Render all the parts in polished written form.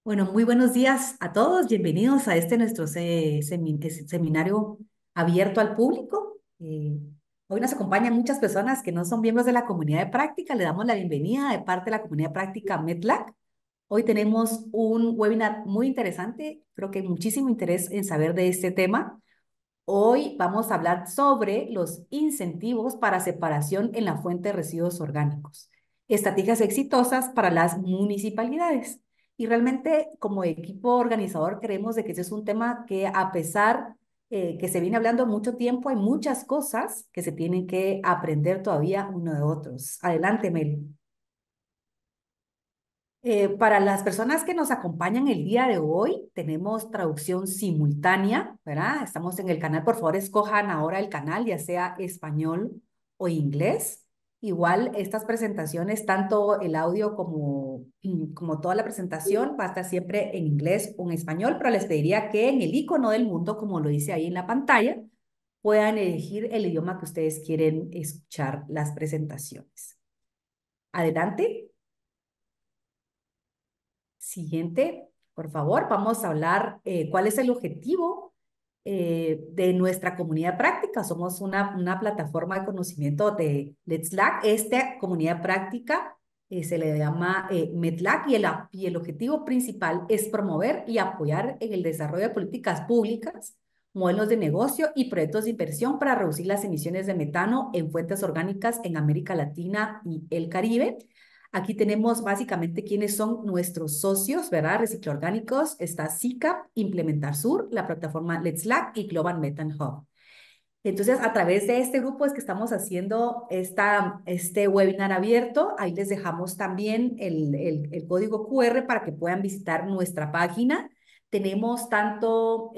Bueno, muy buenos días a todos. Bienvenidos a este nuestro seminario abierto al público. Hoy nos acompañan muchas personas que no son miembros de la comunidad de práctica. Le damos la bienvenida de parte de la comunidad de práctica MedLab. Hoy tenemos un webinar muy interesante. Creo que hay muchísimo interés en saber de este tema. Hoy vamos a hablar sobre los incentivos para separación en la fuente de residuos orgánicos, estrategias exitosas para las municipalidades. Y realmente como equipo organizador creemos de que ese es un tema que a pesar que se viene hablando mucho tiempo, hay muchas cosas que se tienen que aprender todavía uno de otros. Adelante, Mel. Para las personas que nos acompañan el día de hoy, tenemos traducción simultánea, ¿verdad? Estamos en el canal, por favor, escojan ahora el canal, ya sea español o inglés. Igual estas presentaciones, tanto el audio como toda la presentación, va a estar siempre en inglés o en español, pero les pediría que en el icono del mundo, como lo dice ahí en la pantalla, puedan elegir el idioma que ustedes quieren escuchar las presentaciones. Adelante. Siguiente, por favor, vamos a hablar cuál es el objetivo de nuestra comunidad práctica. Somos una plataforma de conocimiento de Let's Lack. Esta comunidad práctica se le llama MedLac y el objetivo principal es promover y apoyar en el desarrollo de políticas públicas, modelos de negocio y proyectos de inversión para reducir las emisiones de metano en fuentes orgánicas en América Latina y el Caribe. Aquí tenemos básicamente quiénes son nuestros socios, ¿verdad? Reciclo Orgánicos, está SICAP, Implementar Sur, la plataforma Let's Lack y Global Methane Hub. Entonces, a través de este grupo es que estamos haciendo este webinar abierto. Ahí les dejamos también el código QR para que puedan visitar nuestra página. Tenemos tanto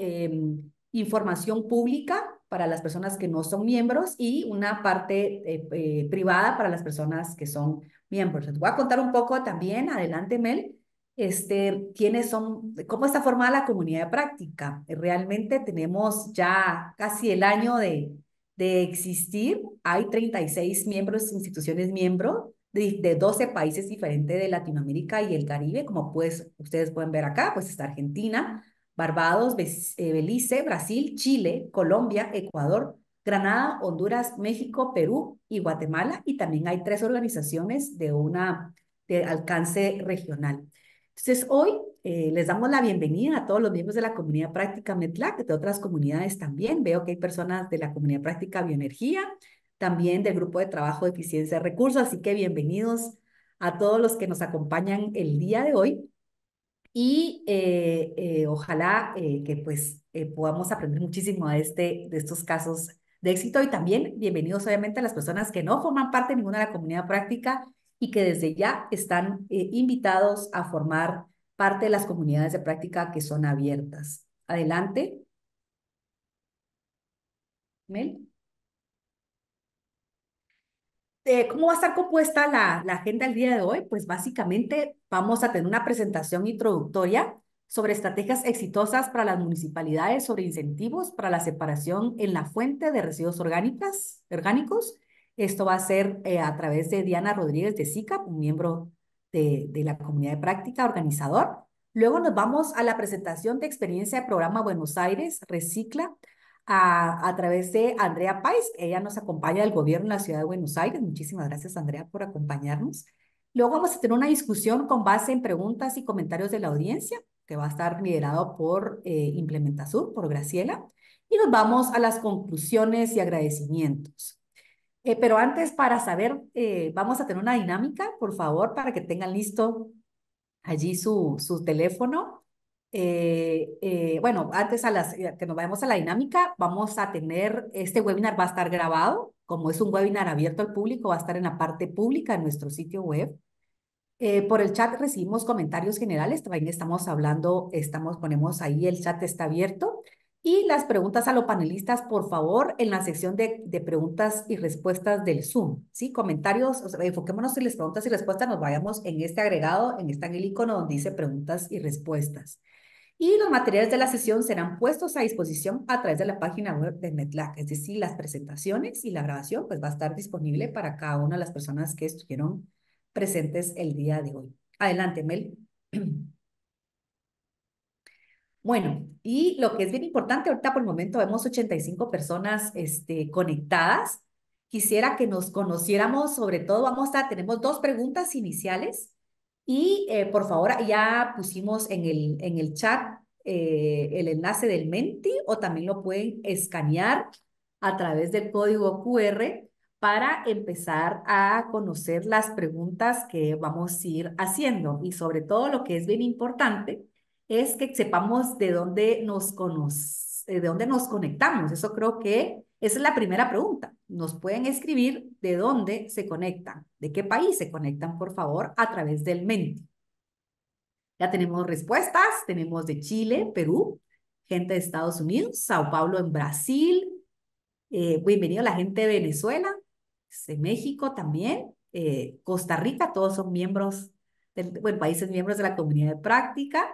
información pública para las personas que no son miembros y una parte privada para las personas que son miembros. Les voy a contar un poco también, adelante Mel, quiénes son, cómo está formada la comunidad de práctica. Realmente tenemos ya casi el año de existir. Hay 36 miembros, instituciones miembros de 12 países diferentes de Latinoamérica y el Caribe, como pues ustedes pueden ver acá, pues está Argentina, Barbados, Belice, Brasil, Chile, Colombia, Ecuador, Granada, Honduras, México, Perú y Guatemala. Y también hay 3 organizaciones de alcance regional. Entonces, hoy les damos la bienvenida a todos los miembros de la comunidad práctica METLAC, de otras comunidades también. Veo que hay personas de la comunidad práctica Bioenergía, también del grupo de trabajo de eficiencia de recursos, así que bienvenidos a todos los que nos acompañan el día de hoy y ojalá que pues podamos aprender muchísimo de estos casos de éxito y también bienvenidos obviamente a las personas que no forman parte de ninguna de la comunidad práctica y que desde ya están invitados a formar parte de las comunidades de práctica que son abiertas. Adelante, Mel. ¿Cómo va a estar compuesta la agenda el día de hoy? Pues básicamente vamos a tener una presentación introductoria sobre estrategias exitosas para las municipalidades, sobre incentivos para la separación en la fuente de residuos orgánicos. Esto va a ser a través de Diana Rodríguez de SICAP, un miembro de la comunidad de práctica organizador. Luego nos vamos a la presentación de experiencia de programa Buenos Aires Recicla a través de Andrea Pais. Ella nos acompaña del gobierno de la ciudad de Buenos Aires. Muchísimas gracias, Andrea, por acompañarnos. Luego vamos a tener una discusión con base en preguntas y comentarios de la audiencia, que va a estar liderado por Implementasur, por Graciela. Y nos vamos a las conclusiones y agradecimientos. Pero antes, para saber, vamos a tener una dinámica, por favor, para que tengan listo allí su teléfono. Bueno, antes que nos vayamos a la dinámica, vamos a tener, este webinar va a estar grabado, como es un webinar abierto al público, va a estar en la parte pública de nuestro sitio web. Por el chat recibimos comentarios generales, también estamos hablando, ponemos ahí el chat está abierto. Y las preguntas a los panelistas, por favor, en la sección de preguntas y respuestas del Zoom, ¿sí? Comentarios, o sea, enfoquémonos en las preguntas y respuestas, nos vayamos en este agregado, en el icono donde dice preguntas y respuestas. Y los materiales de la sesión serán puestos a disposición a través de la página web de MedLab, es decir, las presentaciones y la grabación pues va a estar disponible para cada una de las personas que estuvieron presentes el día de hoy. Adelante, Mel. Bueno, y lo que es bien importante, ahorita por el momento vemos 85 personas conectadas. Quisiera que nos conociéramos, sobre todo tenemos dos preguntas iniciales y por favor ya pusimos en el chat el enlace del Menti o también lo pueden escanear a través del código QR para empezar a conocer las preguntas que vamos a ir haciendo y sobre todo lo que es bien importante es que sepamos de dónde nos conectamos. Eso creo que esa es la primera pregunta. Nos pueden escribir de dónde se conectan, de qué país se conectan, por favor, a través del Menti. Ya tenemos respuestas, tenemos de Chile, Perú, gente de Estados Unidos, Sao Paulo en Brasil, bienvenido a la gente de Venezuela, de México también, Costa Rica, todos son miembros, bueno, países miembros de la comunidad de práctica.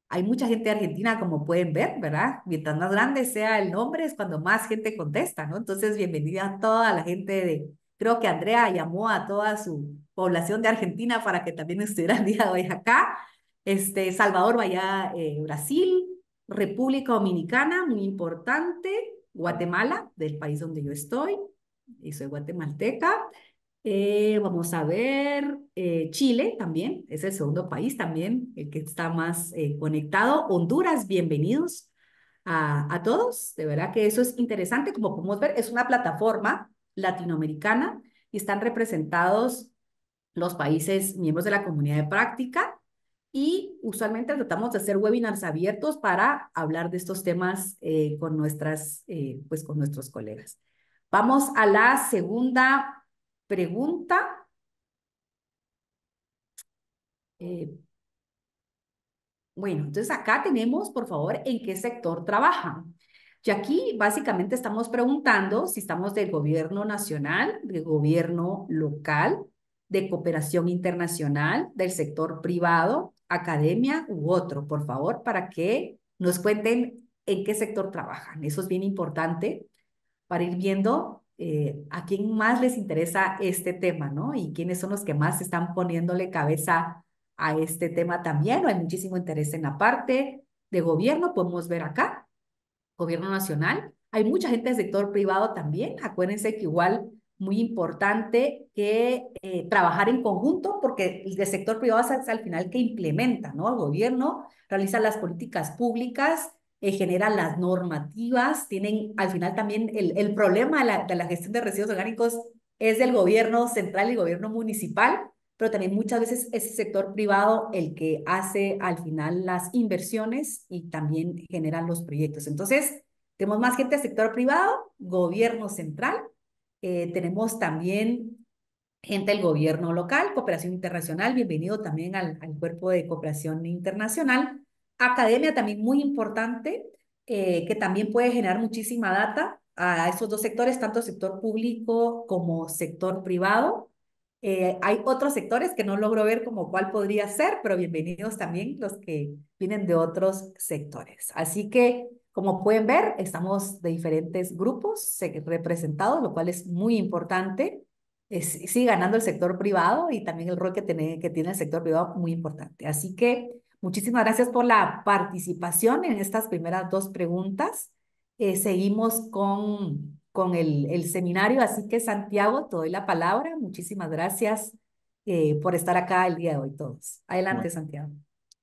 Hay mucha gente de Argentina, como pueden ver, ¿verdad? Mientras más grande sea el nombre, es cuando más gente contesta, ¿no? Entonces, bienvenida a toda la gente creo que Andrea llamó a toda su población de Argentina para que también estuviera el día de hoy acá. Salvador, vaya, Brasil, República Dominicana, muy importante, Guatemala, del país donde yo estoy, y soy guatemalteca. Vamos a ver, Chile también, es el segundo país también, el que está más conectado. Honduras, bienvenidos a todos. De verdad que eso es interesante. Como podemos ver, es una plataforma latinoamericana y están representados los países miembros de la comunidad de práctica y usualmente tratamos de hacer webinars abiertos para hablar de estos temas pues con nuestros colegas. Vamos a la segunda pregunta. Eh, bueno, entonces acá tenemos, por favor, en qué sector trabajan. Y aquí básicamente estamos preguntando si estamos del gobierno nacional, del gobierno local, de cooperación internacional, del sector privado, academia u otro, por favor, para que nos cuenten en qué sector trabajan. Eso es bien importante para ir viendo a quién más les interesa este tema, ¿no? Y quiénes son los que más están poniéndole cabeza a este tema también. Hay muchísimo interés en la parte de gobierno, podemos ver acá, gobierno nacional. Hay mucha gente del sector privado también. Acuérdense que igual muy importante que trabajar en conjunto, porque el sector privado es al final que implementa, ¿no? El gobierno realiza las políticas públicas, genera las normativas, tienen al final también el problema de la gestión de residuos orgánicos es del gobierno central y gobierno municipal, pero también muchas veces es el sector privado el que hace al final las inversiones y también generan los proyectos. Entonces, tenemos más gente del sector privado, gobierno central, tenemos también gente del gobierno local, cooperación internacional, bienvenido también al cuerpo de cooperación internacional. Academia también muy importante, que también puede generar muchísima data a esos dos sectores, tanto sector público como sector privado. Hay otros sectores que no logro ver como cuál podría ser, pero bienvenidos también los que vienen de otros sectores. Así que, como pueden ver, estamos de diferentes grupos representados, lo cual es muy importante. Sigue ganando el sector privado y también el rol que tiene el sector privado muy importante. Así que muchísimas gracias por la participación en estas primeras dos preguntas. Seguimos con el seminario, así que Santiago, te doy la palabra. Muchísimas gracias por estar acá el día de hoy todos. Adelante, Bueno, Santiago.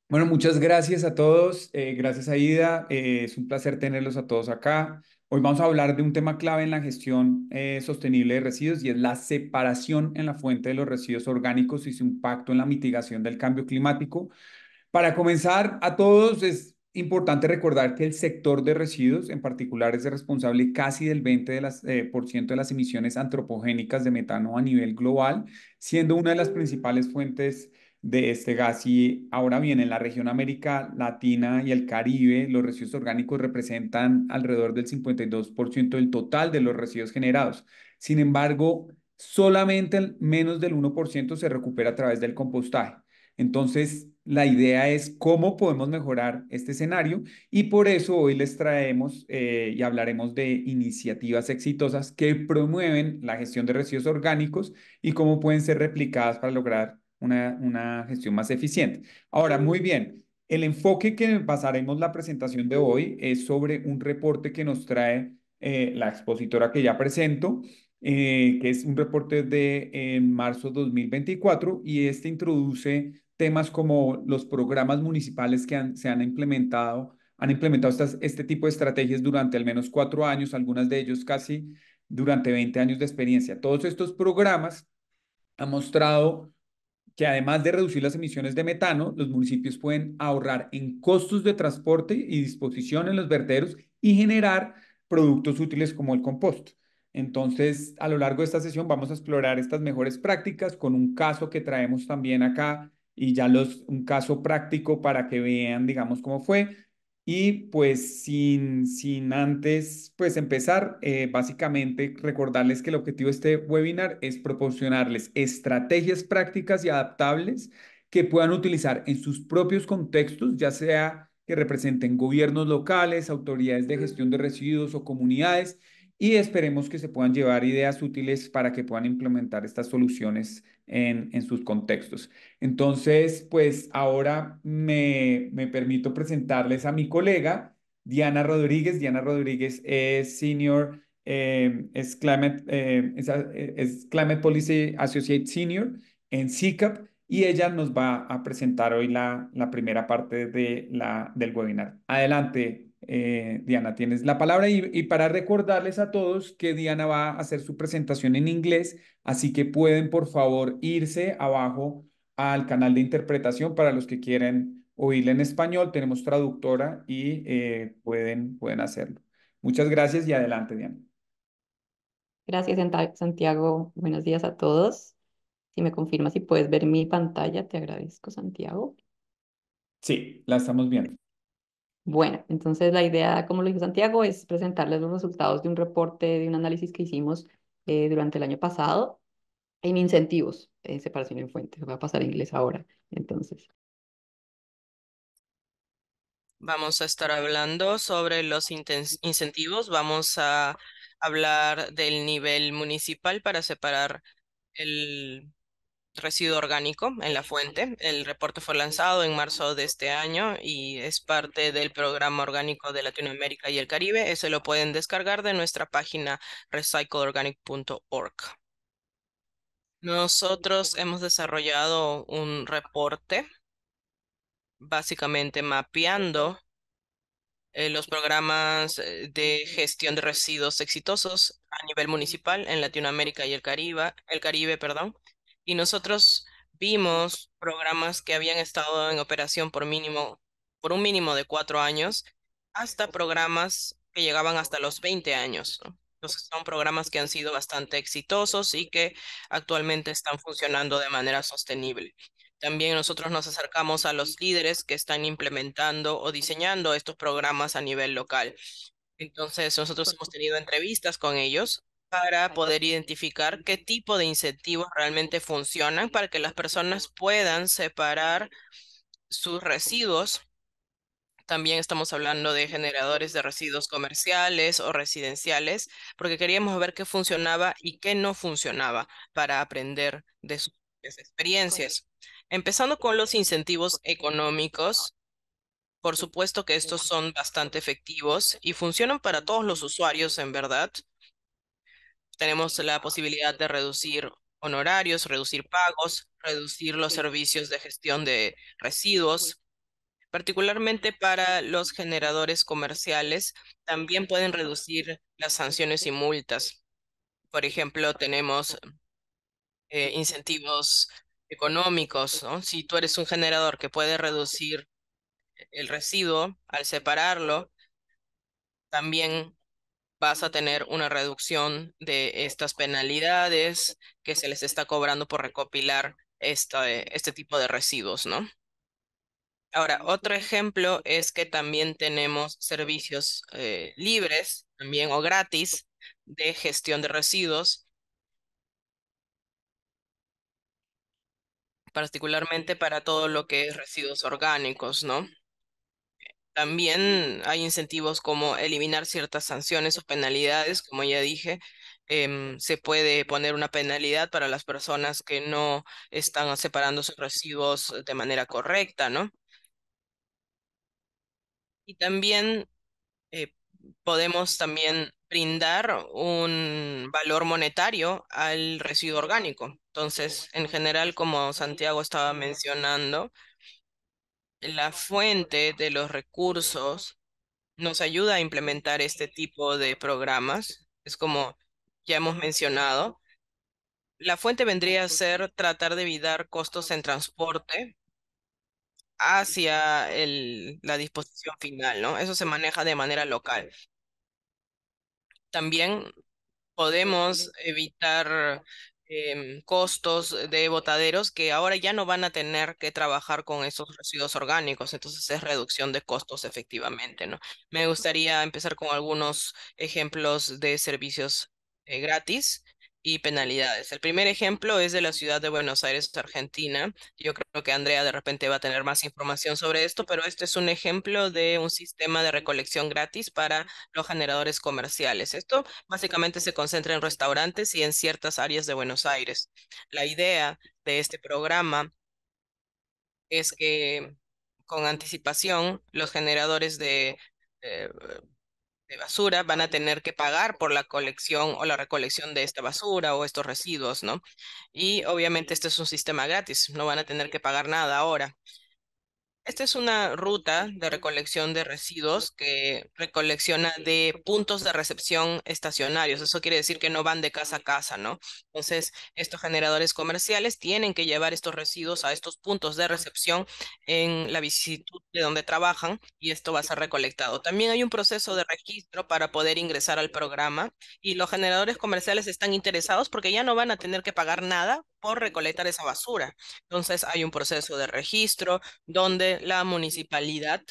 bueno, muchas gracias a todos. Gracias, Aida. Es un placer tenerlos a todos acá. Hoy vamos a hablar de un tema clave en la gestión sostenible de residuos y es la separación en la fuente de los residuos orgánicos y su impacto en la mitigación del cambio climático. Para comenzar, a todos es importante recordar que el sector de residuos en particular es el responsable casi del 20 por ciento de las emisiones antropogénicas de metano a nivel global, siendo una de las principales fuentes de este gas. Y ahora bien, en la región América Latina y el Caribe, los residuos orgánicos representan alrededor del 52% del total de los residuos generados. Sin embargo, solamente menos del 1% se recupera a través del compostaje. Entonces, la idea es cómo podemos mejorar este escenario y por eso hoy les traemos y hablaremos de iniciativas exitosas que promueven la gestión de residuos orgánicos y cómo pueden ser replicadas para lograr una gestión más eficiente. Ahora, muy bien. El enfoque que basaremos la presentación de hoy es sobre un reporte que nos trae la expositora que ya presento, que es un reporte de marzo 2024 y este introduce temas como los programas municipales que se han implementado este tipo de estrategias durante al menos 4 años, algunas de ellos casi durante 20 años de experiencia. Todos estos programas han mostrado que además de reducir las emisiones de metano, los municipios pueden ahorrar en costos de transporte y disposición en los vertederos y generar productos útiles como el compost. Entonces, a lo largo de esta sesión vamos a explorar estas mejores prácticas con un caso que traemos también acá y ya un caso práctico para que vean, digamos, cómo fue. Y pues sin antes pues empezar, básicamente recordarles que el objetivo de este webinar es proporcionarles estrategias prácticas y adaptables que puedan utilizar en sus propios contextos, ya sea que representen gobiernos locales, autoridades de gestión de residuos o comunidades, y esperemos que se puedan llevar ideas útiles para que puedan implementar estas soluciones en sus contextos. Entonces, pues ahora me permito presentarles a mi colega, Diana Rodríguez. Diana Rodríguez es Senior, es Climate Policy Associate Senior en CICAP y ella nos va a presentar hoy la primera parte del webinar. Adelante, Diana, tienes la palabra y para recordarles a todos que Diana va a hacer su presentación en inglés, así que pueden por favor irse abajo al canal de interpretación para los que quieren oírla en español. Tenemos traductora y pueden hacerlo. Muchas gracias y adelante, Diana. Gracias, Santiago. Buenos días a todos. Si me confirmas si puedes ver mi pantalla, te agradezco, Santiago. Sí, la estamos viendo. Bueno, entonces la idea, como lo dijo Santiago, es presentarles los resultados de un reporte, de un análisis que hicimos durante el año pasado en incentivos, separación en fuentes. Voy a pasar a inglés ahora. Entonces, Vamos a estar hablando sobre los incentivos. Vamos a hablar del nivel municipal para separar el residuo orgánico en la fuente. El reporte fue lanzado en marzo de este año y es parte del Programa Orgánico de Latinoamérica y el Caribe. Ese lo pueden descargar de nuestra página recycleorganic.org. Nosotros hemos desarrollado un reporte básicamente mapeando los programas de gestión de residuos exitosos a nivel municipal en Latinoamérica y el Caribe, perdón. Y nosotros vimos programas que habían estado en operación por un mínimo de 4 años, hasta programas que llegaban hasta los 20 años, ¿no? Entonces son programas que han sido bastante exitosos y que actualmente están funcionando de manera sostenible. También nosotros nos acercamos a los líderes que están implementando o diseñando estos programas a nivel local. Entonces, nosotros hemos tenido entrevistas con ellos para poder identificar qué tipo de incentivos realmente funcionan para que las personas puedan separar sus residuos. También estamos hablando de generadores de residuos comerciales o residenciales, porque queríamos ver qué funcionaba y qué no funcionaba para aprender de sus propias experiencias. Empezando con los incentivos económicos, por supuesto que estos son bastante efectivos y funcionan para todos los usuarios, en verdad. Tenemos la posibilidad de reducir honorarios, reducir pagos, reducir los servicios de gestión de residuos. Particularmente para los generadores comerciales, también pueden reducir las sanciones y multas. Por ejemplo, tenemos incentivos económicos, ¿no? Si tú eres un generador que puede reducir el residuo al separarlo, también vas a tener una reducción de estas penalidades que se les está cobrando por recopilar este tipo de residuos, ¿no? Ahora, otro ejemplo es que también tenemos servicios libres, también o gratis, de gestión de residuos, particularmente para todo lo que es residuos orgánicos, ¿no? También hay incentivos como eliminar ciertas sanciones o penalidades, como ya dije. Se puede poner una penalidad para las personas que no están separando sus residuos de manera correcta, ¿no? Y también podemos también brindar un valor monetario al residuo orgánico. Entonces, en general, como Santiago estaba mencionando, la fuente de los recursos nos ayuda a implementar este tipo de programas. Es como ya hemos mencionado. La fuente vendría a ser tratar de evitar costos en transporte hacia la disposición final, ¿no? Eso se maneja de manera local. También podemos evitar costos de botaderos que ahora ya no van a tener que trabajar con esos residuos orgánicos, entonces es reducción de costos efectivamente, ¿no? Me gustaría empezar con algunos ejemplos de servicios gratis y penalidades. El primer ejemplo es de la ciudad de Buenos Aires, Argentina. Yo creo que Andrea de repente va a tener más información sobre esto, pero este es un ejemplo de un sistema de recolección gratis para los generadores comerciales. Esto básicamente se concentra en restaurantes y en ciertas áreas de Buenos Aires. La idea de este programa es que con anticipación los generadores eh, de basura van a tener que pagar por la colección o la recolección de esta basura o estos residuos, ¿no? Y obviamente este es un sistema gratis, no van a tener que pagar nada ahora. Esta es una ruta de recolección de residuos que recolecciona de puntos de recepción estacionarios. Eso quiere decir que no van de casa a casa, ¿no? Entonces, estos generadores comerciales tienen que llevar estos residuos a estos puntos de recepción en la vicisitud de donde trabajan y esto va a ser recolectado. También hay un proceso de registro para poder ingresar al programa y los generadores comerciales están interesados porque ya no van a tener que pagar nada por recolectar esa basura. Entonces, hay un proceso de registro donde la municipalidad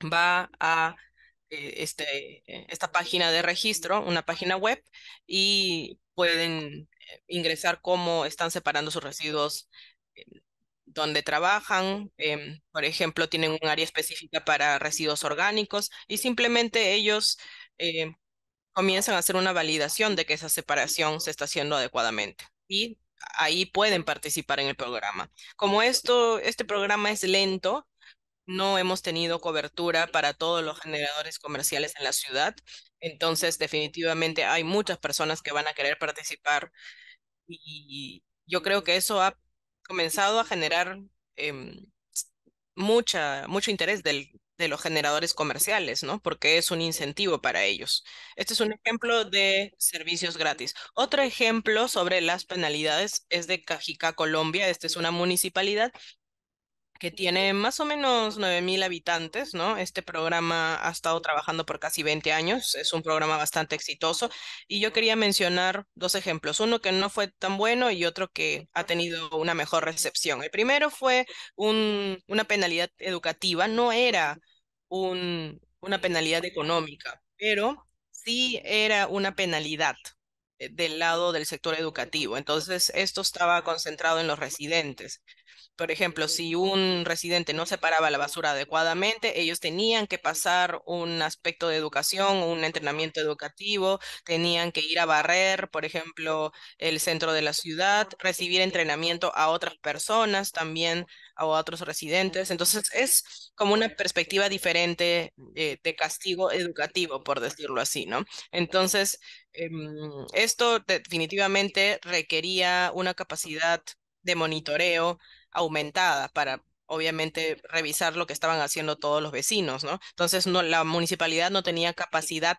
va a esta página de registro, una página web, y pueden ingresar cómo están separando sus residuos, eh, donde trabajan. Por ejemplo, tienen un área específica para residuos orgánicos y simplemente ellos eh, comienzan a hacer una validación de que esa separación se está haciendo adecuadamente. Y ahí pueden participar en el programa. Como este programa es lento, no hemos tenido cobertura para todos los generadores comerciales en la ciudad. Entonces, definitivamente hay muchas personas que van a querer participar y yo creo que eso ha comenzado a generar em, mucho interés de los generadores comerciales, ¿no? Porque es un incentivo para ellos. Este es un ejemplo de servicios gratis. Otro ejemplo sobre las penalidades es de Cajicá, Colombia. Esta es una municipalidad que tiene más o menos 9.000 habitantes, ¿no? Este programa ha estado trabajando por casi 20 años, es un programa bastante exitoso y yo quería mencionar dos ejemplos, uno que no fue tan bueno y otro que ha tenido una mejor recepción. El primero fue una penalidad educativa, no era una penalidad económica, pero sí era una penalidad del lado del sector educativo. Entonces, esto estaba concentrado en los residentes. Por ejemplo, si un residente no separaba la basura adecuadamente, ellos tenían que pasar un aspecto de educación, un entrenamiento educativo, tenían que ir a barrer, por ejemplo, el centro de la ciudad, recibir entrenamiento a otras personas también, a otros residentes. Entonces, es como una perspectiva diferente de castigo educativo, por decirlo así, ¿no? Entonces, esto definitivamente requería una capacidad de monitoreo aumentada para, obviamente, revisar lo que estaban haciendo todos los vecinos, ¿no? Entonces, no, la municipalidad no tenía capacidad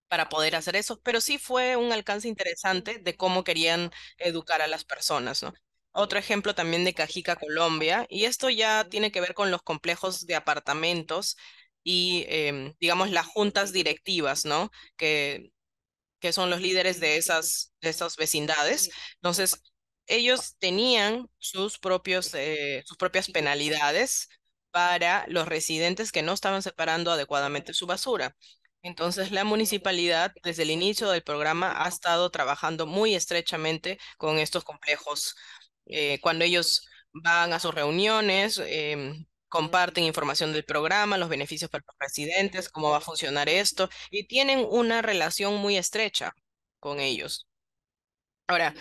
para poder hacer eso, pero sí fue un alcance interesante de cómo querían educar a las personas, ¿no? Otro ejemplo también de Cajica, Colombia, y esto ya tiene que ver con los complejos de apartamentos y, digamos, las juntas directivas, ¿no? Que son los líderes de esas vecindades. Entonces, ellos tenían sus propias penalidades para los residentes que no estaban separando adecuadamente su basura. Entonces, la municipalidad, desde el inicio del programa, ha estado trabajando muy estrechamente con estos complejos. Cuando ellos van a sus reuniones, comparten información del programa, los beneficios para los residentes, cómo va a funcionar esto, y tienen una relación muy estrecha con ellos. Ahora,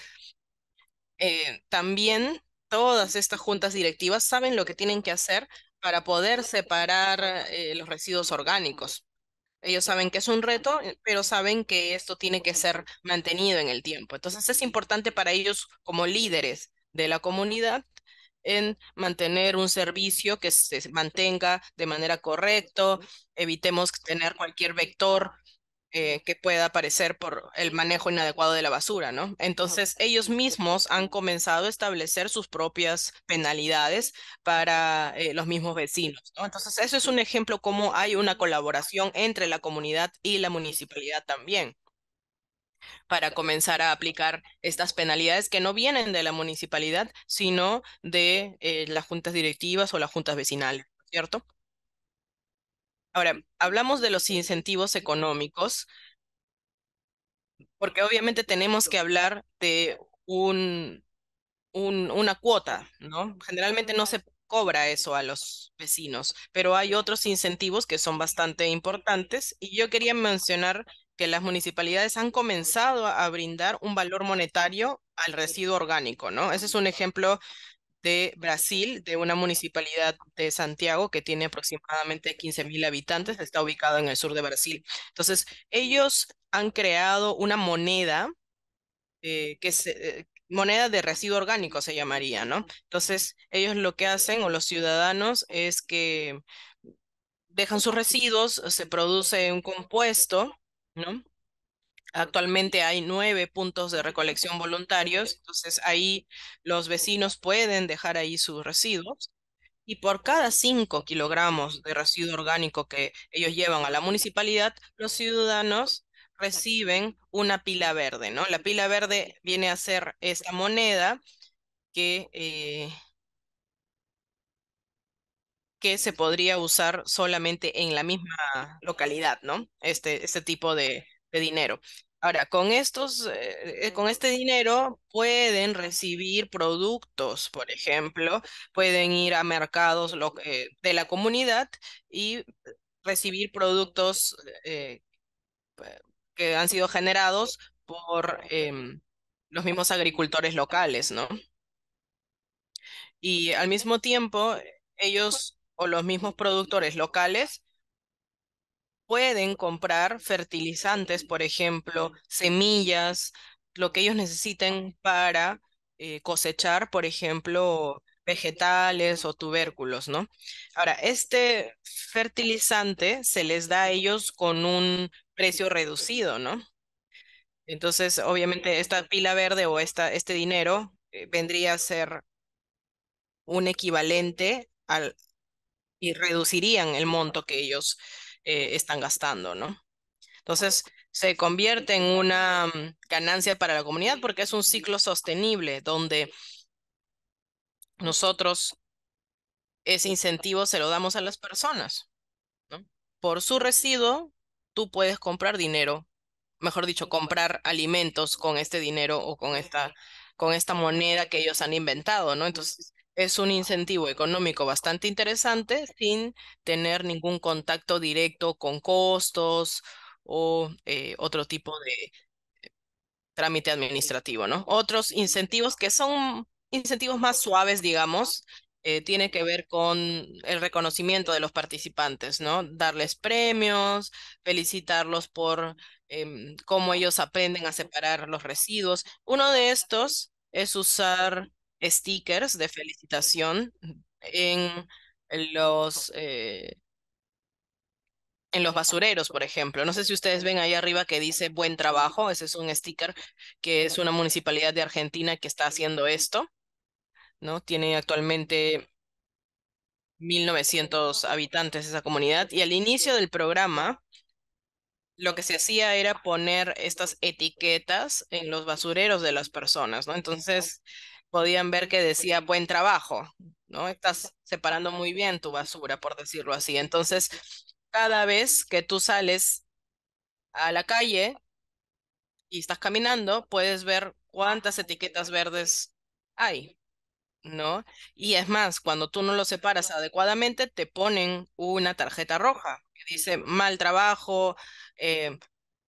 también todas estas juntas directivas saben lo que tienen que hacer para poder separar los residuos orgánicos. Ellos saben que es un reto, pero saben que esto tiene que ser mantenido en el tiempo. Entonces es importante para ellos como líderes de la comunidad en mantener un servicio que se mantenga de manera correcta, evitemos tener cualquier vector que pueda aparecer por el manejo inadecuado de la basura, ¿no? Entonces, ellos mismos han comenzado a establecer sus propias penalidades para los mismos vecinos, ¿no? Entonces, eso es un ejemplo cómo hay una colaboración entre la comunidad y la municipalidad también para comenzar a aplicar estas penalidades que no vienen de la municipalidad, sino de las juntas directivas o las juntas vecinales, ¿cierto? Ahora, hablamos de los incentivos económicos porque obviamente tenemos que hablar de una cuota, ¿no? Generalmente no se cobra eso a los vecinos, pero hay otros incentivos que son bastante importantes y yo quería mencionar que las municipalidades han comenzado a brindar un valor monetario al residuo orgánico, ¿no? Ese es un ejemplo de Brasil, de una municipalidad de Santiago que tiene aproximadamente 15.000 habitantes, está ubicado en el sur de Brasil. Entonces, ellos han creado una moneda moneda de residuo orgánico se llamaría, ¿no? Entonces, ellos lo que hacen, o los ciudadanos, es que dejan sus residuos, se produce un compuesto, ¿no? Actualmente hay 9 puntos de recolección voluntarios, entonces ahí los vecinos pueden dejar ahí sus residuos y por cada 5 kilogramos de residuo orgánico que ellos llevan a la municipalidad, los ciudadanos reciben una pila verde, ¿no? La pila verde viene a ser esta moneda que, eh, que se podría usar solamente en la misma localidad, ¿no? Este tipo de dinero. Ahora, con este dinero pueden recibir productos, por ejemplo, pueden ir a mercados de la comunidad y recibir productos que han sido generados por los mismos agricultores locales, ¿no? Y al mismo tiempo, ellos o los mismos productores locales pueden comprar fertilizantes, por ejemplo, semillas, lo que ellos necesiten para cosechar, por ejemplo, vegetales o tubérculos, ¿no? Ahora, este fertilizante se les da a ellos con un precio reducido, ¿no? Entonces, obviamente, esta pila verde o este dinero vendría a ser un equivalente y reducirían el monto que ellos están gastando, ¿no? Entonces, se convierte en una ganancia para la comunidad porque es un ciclo sostenible donde nosotros ese incentivo se lo damos a las personas, ¿no? Por su residuo, tú puedes comprar dinero, mejor dicho, comprar alimentos con este dinero o con esta moneda que ellos han inventado, ¿no? Entonces, es un incentivo económico bastante interesante sin tener ningún contacto directo con costos o otro tipo de trámite administrativo, ¿no? Otros incentivos que son incentivos más suaves, digamos, tiene que ver con el reconocimiento de los participantes, ¿no? Darles premios, felicitarlos por cómo ellos aprenden a separar los residuos. Uno de estos es usar stickers de felicitación en los en los basureros, por ejemplo. No sé si ustedes ven ahí arriba que dice buen trabajo. Ese es un sticker que es una municipalidad de Argentina que está haciendo esto, ¿no? Tiene actualmente 1.900 habitantes esa comunidad. Y al inicio del programa, lo que se hacía era poner estas etiquetas en los basureros de las personas, ¿no? Entonces podían ver que decía buen trabajo, ¿no? Estás separando muy bien tu basura, por decirlo así. Entonces, cada vez que tú sales a la calle y estás caminando, puedes ver cuántas etiquetas verdes hay, ¿no? Y es más, cuando tú no lo separas adecuadamente, te ponen una tarjeta roja que dice mal trabajo, eh,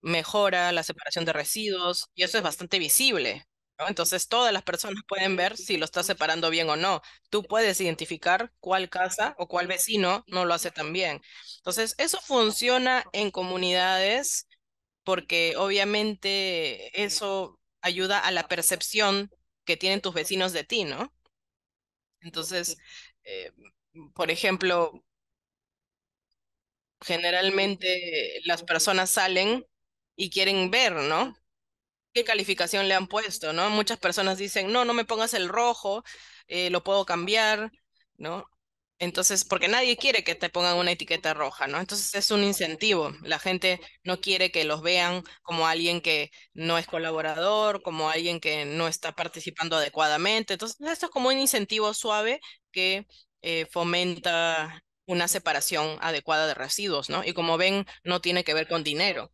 mejora la separación de residuos, y eso es bastante visible ¿no? Entonces todas las personas pueden ver si lo está separando bien o no. Tú puedes identificar cuál casa o cuál vecino no lo hace tan bien. Entonces eso funciona en comunidades porque obviamente eso ayuda a la percepción que tienen tus vecinos de ti, ¿no? Entonces, eh, por ejemplo, generalmente las personas salen y quieren ver, ¿no? ¿Qué calificación le han puesto, no? Muchas personas dicen, no, no me pongas el rojo, lo puedo cambiar, ¿no? Entonces, porque nadie quiere que te pongan una etiqueta roja, ¿no? Entonces es un incentivo. La gente no quiere que los vean como alguien que no es colaborador, como alguien que no está participando adecuadamente. Entonces, esto es como un incentivo suave que fomenta una separación adecuada de residuos, ¿no? Y como ven, no tiene que ver con dinero,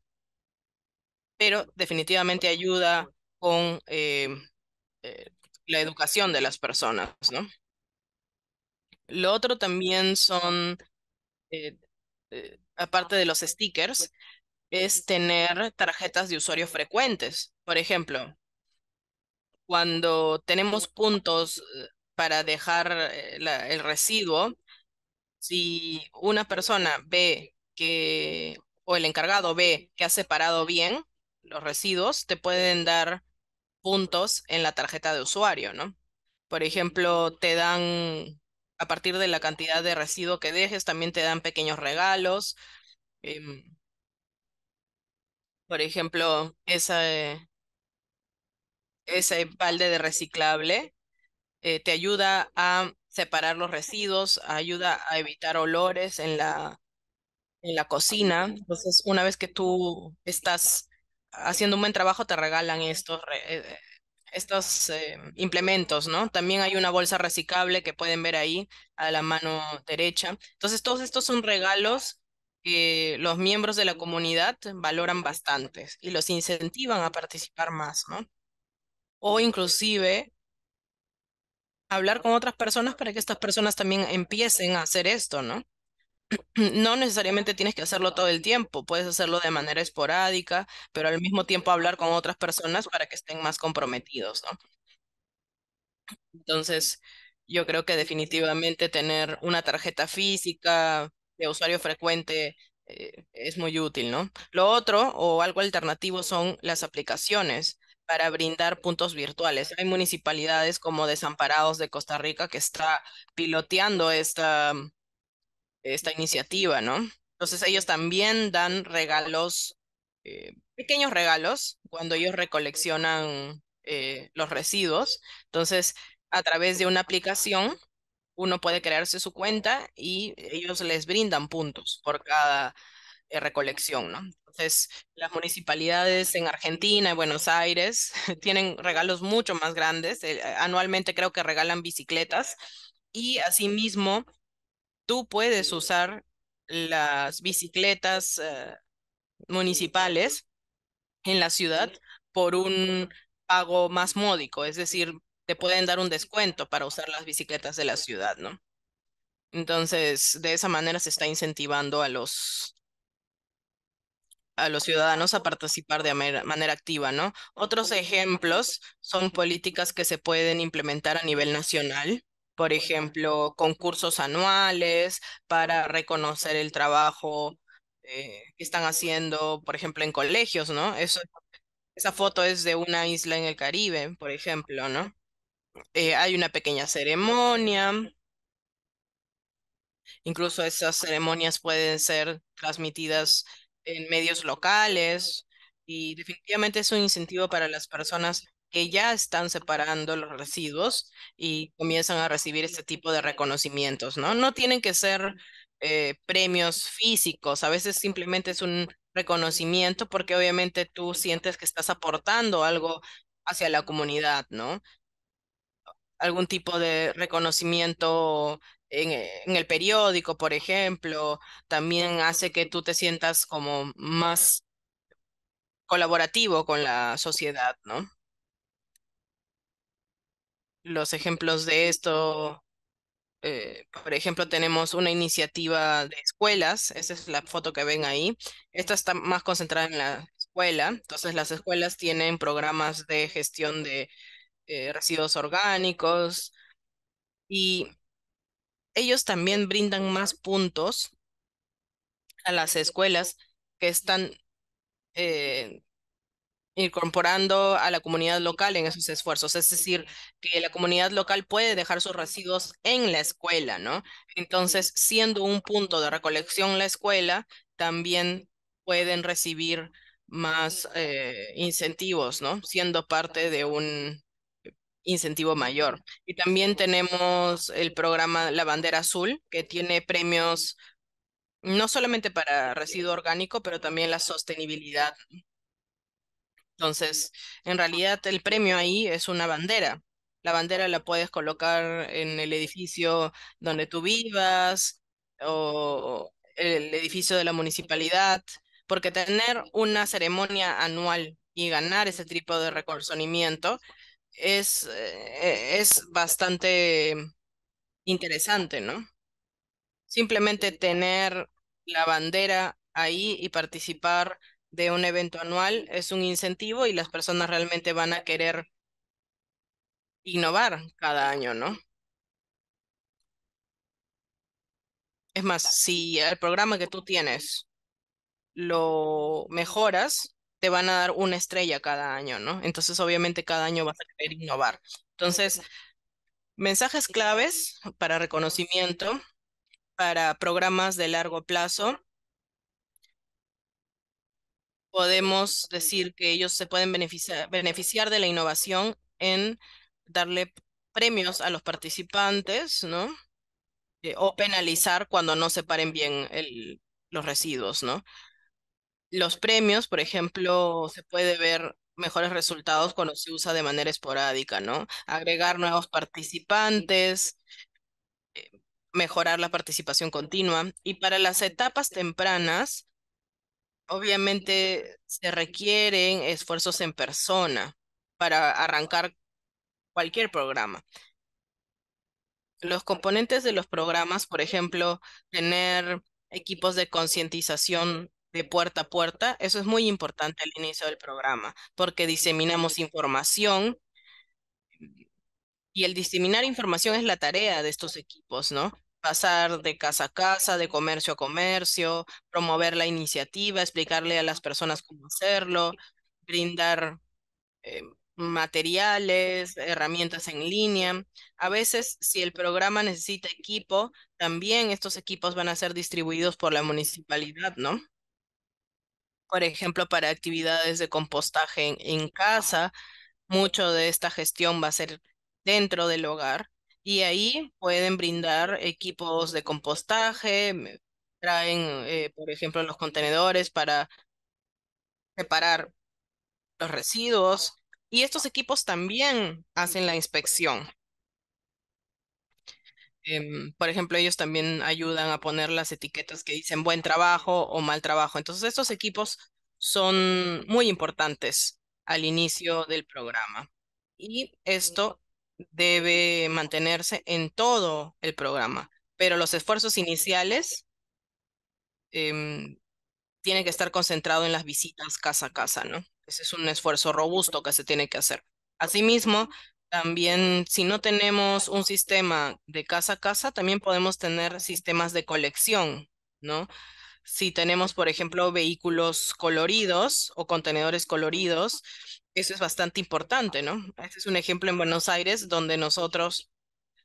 pero definitivamente ayuda con eh, la educación de las personas, ¿no? Lo otro también son, eh, aparte de los stickers, es tener tarjetas de usuario frecuentes. Por ejemplo, cuando tenemos puntos para dejar el residuo, si una persona ve que, o el encargado ve que ha separado bien los residuos, te pueden dar puntos en la tarjeta de usuario, ¿no? Por ejemplo, te dan, a partir de la cantidad de residuo que dejes, también te dan pequeños regalos. em, por ejemplo, ese balde de reciclable te ayuda a separar los residuos, ayuda a evitar olores en la cocina. Entonces, una vez que tú estás haciendo un buen trabajo, te regalan estos implementos, ¿no? También hay una bolsa reciclable que pueden ver ahí a la mano derecha. Entonces, todos estos son regalos que los miembros de la comunidad valoran bastante y los incentivan a participar más, ¿no? O inclusive hablar con otras personas para que estas personas también empiecen a hacer esto, ¿no? No necesariamente tienes que hacerlo todo el tiempo, puedes hacerlo de manera esporádica, pero al mismo tiempo hablar con otras personas para que estén más comprometidos, ¿no? Entonces, yo creo que definitivamente tener una tarjeta física de usuario frecuente es muy útil, ¿no? Lo otro o algo alternativo son las aplicaciones para brindar puntos virtuales. Hay municipalidades como Desamparados de Costa Rica que está piloteando esta iniciativa, ¿no? Entonces ellos también dan regalos, pequeños regalos, cuando ellos recoleccionan los residuos. Entonces, a través de una aplicación, uno puede crearse su cuenta y ellos les brindan puntos por cada recolección, ¿no? Entonces, las municipalidades en Argentina y Buenos Aires tienen regalos mucho más grandes. Anualmente creo que regalan bicicletas y asimismo tú puedes usar las bicicletas municipales en la ciudad por un pago más módico, es decir, te pueden dar un descuento para usar las bicicletas de la ciudad, ¿no? Entonces, de esa manera se está incentivando a los ciudadanos a participar de manera activa, ¿no? Otros ejemplos son políticas que se pueden implementar a nivel nacional, por ejemplo, concursos anuales para reconocer el trabajo que están haciendo, por ejemplo, en colegios, ¿no? Esa foto es de una isla en el Caribe, por ejemplo, ¿no? Hay una pequeña ceremonia. Incluso esas ceremonias pueden ser transmitidas en medios locales y definitivamente es un incentivo para las personas que ya están separando los residuos y comienzan a recibir este tipo de reconocimientos, ¿no? No tienen que ser premios físicos, a veces simplemente es un reconocimiento porque obviamente tú sientes que estás aportando algo hacia la comunidad, ¿no? Algún tipo de reconocimiento en el periódico, por ejemplo, también hace que tú te sientas como más colaborativo con la sociedad, ¿no? Los ejemplos de esto, por ejemplo, tenemos una iniciativa de escuelas, esa es la foto que ven ahí. Esta está más concentrada en la escuela, entonces las escuelas tienen programas de gestión residuos orgánicos, y ellos también brindan más puntos a las escuelas que están eh, incorporando a la comunidad local en esos esfuerzos. Es decir, que la comunidad local puede dejar sus residuos en la escuela, ¿no? Entonces, siendo un punto de recolección la escuela, también pueden recibir más incentivos, ¿no? Siendo parte de un incentivo mayor. Y también tenemos el programa La Bandera Azul, que tiene premios no solamente para residuo orgánico, pero también la sostenibilidad. Entonces, en realidad el premio ahí es una bandera. La bandera la puedes colocar en el edificio donde tú vivas o el edificio de la municipalidad, porque tener una ceremonia anual y ganar ese tipo de reconocimiento es bastante interesante, ¿no? Simplemente tener la bandera ahí y participar de un evento anual es un incentivo y las personas realmente van a querer innovar cada año, ¿no? Es más, si el programa que tú tienes lo mejoras, te van a dar una estrella cada año, ¿no? Entonces, obviamente, cada año vas a querer innovar. Entonces, mensajes claves para reconocimiento, para programas de largo plazo. Podemos decir que ellos se pueden beneficiar de la innovación en darle premios a los participantes, ¿no? O penalizar cuando no separen bien los residuos, ¿no? Los premios, por ejemplo, se puede ver mejores resultados cuando se usa de manera esporádica, ¿no? Agregar nuevos participantes, mejorar la participación continua. Y para las etapas tempranas, obviamente se requieren esfuerzos en persona para arrancar cualquier programa. Los componentes de los programas, por ejemplo, tener equipos de concientización de puerta a puerta, eso es muy importante al inicio del programa, porque diseminamos información y el diseminar información es la tarea de estos equipos, ¿no? Pasar de casa a casa, de comercio a comercio, promover la iniciativa, explicarle a las personas cómo hacerlo, brindar eh, materiales, herramientas en línea. A veces, si el programa necesita equipo, también estos equipos van a ser distribuidos por la municipalidad, ¿no? Por ejemplo, para actividades de compostaje en casa, mucho de esta gestión va a ser dentro del hogar y ahí pueden brindar equipos de compostaje, traen, por ejemplo, los contenedores para separar los residuos y estos equipos también hacen la inspección. Por ejemplo, ellos también ayudan a poner las etiquetas que dicen buen trabajo o mal trabajo. Entonces, estos equipos son muy importantes al inicio del programa. Y esto debe mantenerse en todo el programa. Pero los esfuerzos iniciales em, tienen que estar concentrados en las visitas casa a casa, ¿no? Ese es un esfuerzo robusto que se tiene que hacer. Asimismo, también si no tenemos un sistema de casa a casa, también podemos tener sistemas de colección, ¿no? Si tenemos, por ejemplo, vehículos coloridos o contenedores coloridos, eso es bastante importante, ¿no? Este es un ejemplo en Buenos Aires donde nosotros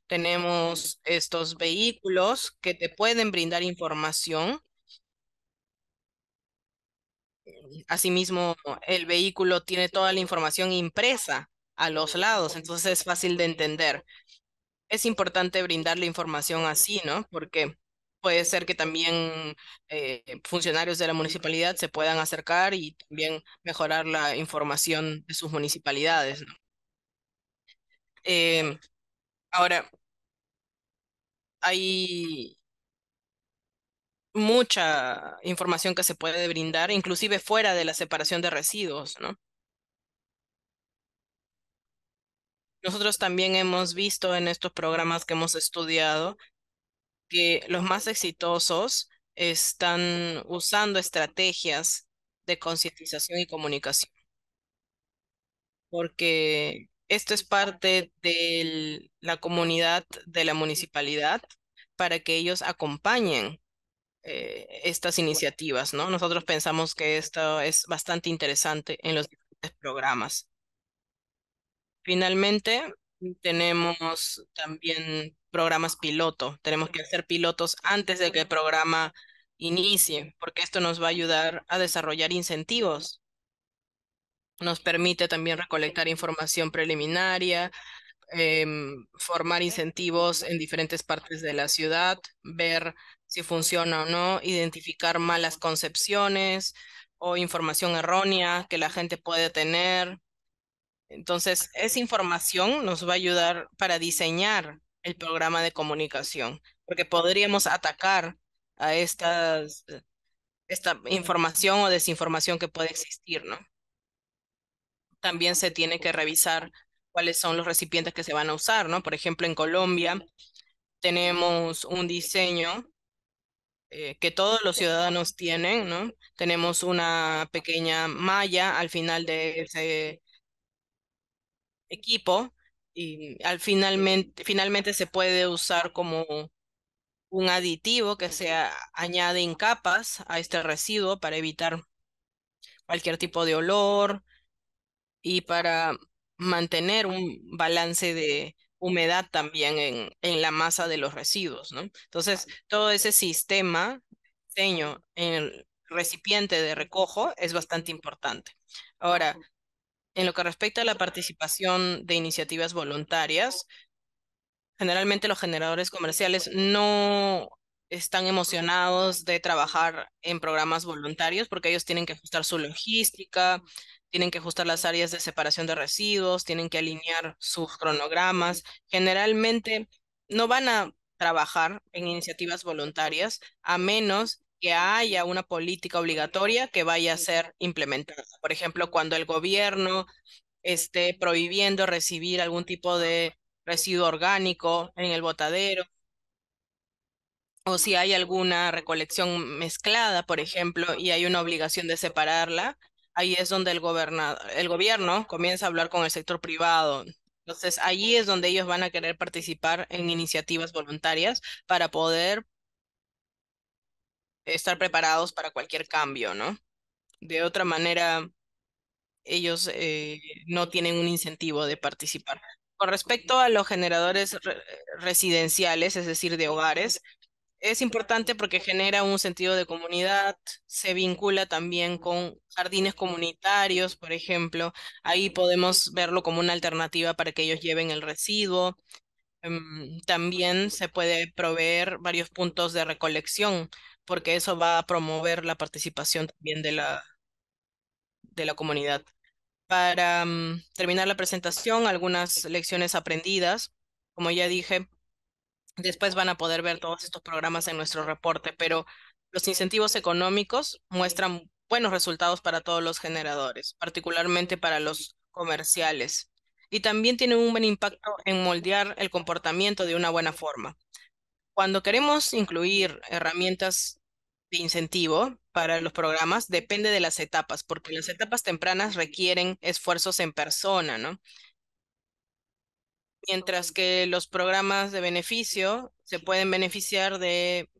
tenemos estos vehículos que te pueden brindar información. Asimismo, el vehículo tiene toda la información impresa a los lados, entonces es fácil de entender. Es importante brindar la información así, ¿no? Porque puede ser que también funcionarios de la municipalidad se puedan acercar y también mejorar la información de sus municipalidades, ¿no? Em, Ahora, hay mucha información que se puede brindar, inclusive fuera de la separación de residuos, ¿no? Nosotros también hemos visto en estos programas que hemos estudiado que los más exitosos están usando estrategias de concientización y comunicación, porque Esto es parte de la comunidad de la municipalidad para que ellos acompañen estas iniciativas, ¿no? Nosotros pensamos que esto es bastante interesante en los diferentes programas. Finalmente, tenemos también programas piloto. Tenemos que hacer pilotos antes de que el programa inicie, porque esto nos va a ayudar a desarrollar incentivos. Nos permite también recolectar información preliminaria, formar incentivos en diferentes partes de la ciudad, ver si funciona o no, identificar malas concepciones o información errónea que la gente puede tener. Entonces, esa información nos va a ayudar para diseñar el programa de comunicación, porque podríamos atacar a esta información o desinformación que puede existir, ¿no? También se tiene que revisar cuáles son los recipientes que se van a usar, ¿no? Por ejemplo, en Colombia tenemos un diseño que todos los ciudadanos tienen, ¿no? Tenemos una pequeña malla al final de ese equipo y finalmente se puede usar como un aditivo que se añade en capas a este residuo para evitar cualquier tipo de olor y para mantener un balance de humedad también en la masa de los residuos, ¿no? Entonces, todo ese sistema, diseño en el recipiente de recojo es bastante importante. Ahora, en lo que respecta a la participación de iniciativas voluntarias, generalmente los generadores comerciales no están emocionados de trabajar en programas voluntarios porque ellos tienen que ajustar su logística, tienen que ajustar las áreas de separación de residuos, tienen que alinear sus cronogramas. Generalmente no van a trabajar en iniciativas voluntarias a menos que haya una política obligatoria que vaya a ser implementada. Por ejemplo, cuando el gobierno esté prohibiendo recibir algún tipo de residuo orgánico en el botadero, o si hay alguna recolección mezclada, por ejemplo, y hay una obligación de separarla, ahí es donde el gobierno comienza a hablar con el sector privado. Entonces, allí es donde ellos van a querer participar en iniciativas voluntarias para poder estar preparados para cualquier cambio, ¿no? De otra manera, ellos no tienen un incentivo de participar. Con respecto a los generadores residenciales, es decir, de hogares, es importante porque genera un sentido de comunidad, se vincula también con jardines comunitarios, por ejemplo. Ahí podemos verlo como una alternativa para que ellos lleven el residuo. También se puede proveer varios puntos de recolección, porque eso va a promover la participación también de la comunidad. Para terminar la presentación, algunas lecciones aprendidas. Como ya dije, después van a poder ver todos estos programas en nuestro reporte, pero los incentivos económicos muestran buenos resultados para todos los generadores, particularmente para los comerciales. Y también tienen un buen impacto en moldear el comportamiento de una buena forma. Cuando queremos incluir herramientas de incentivo para los programas, depende de las etapas, porque las etapas tempranas requieren esfuerzos en persona, ¿no? Mientras que los programas de beneficio se pueden beneficiar de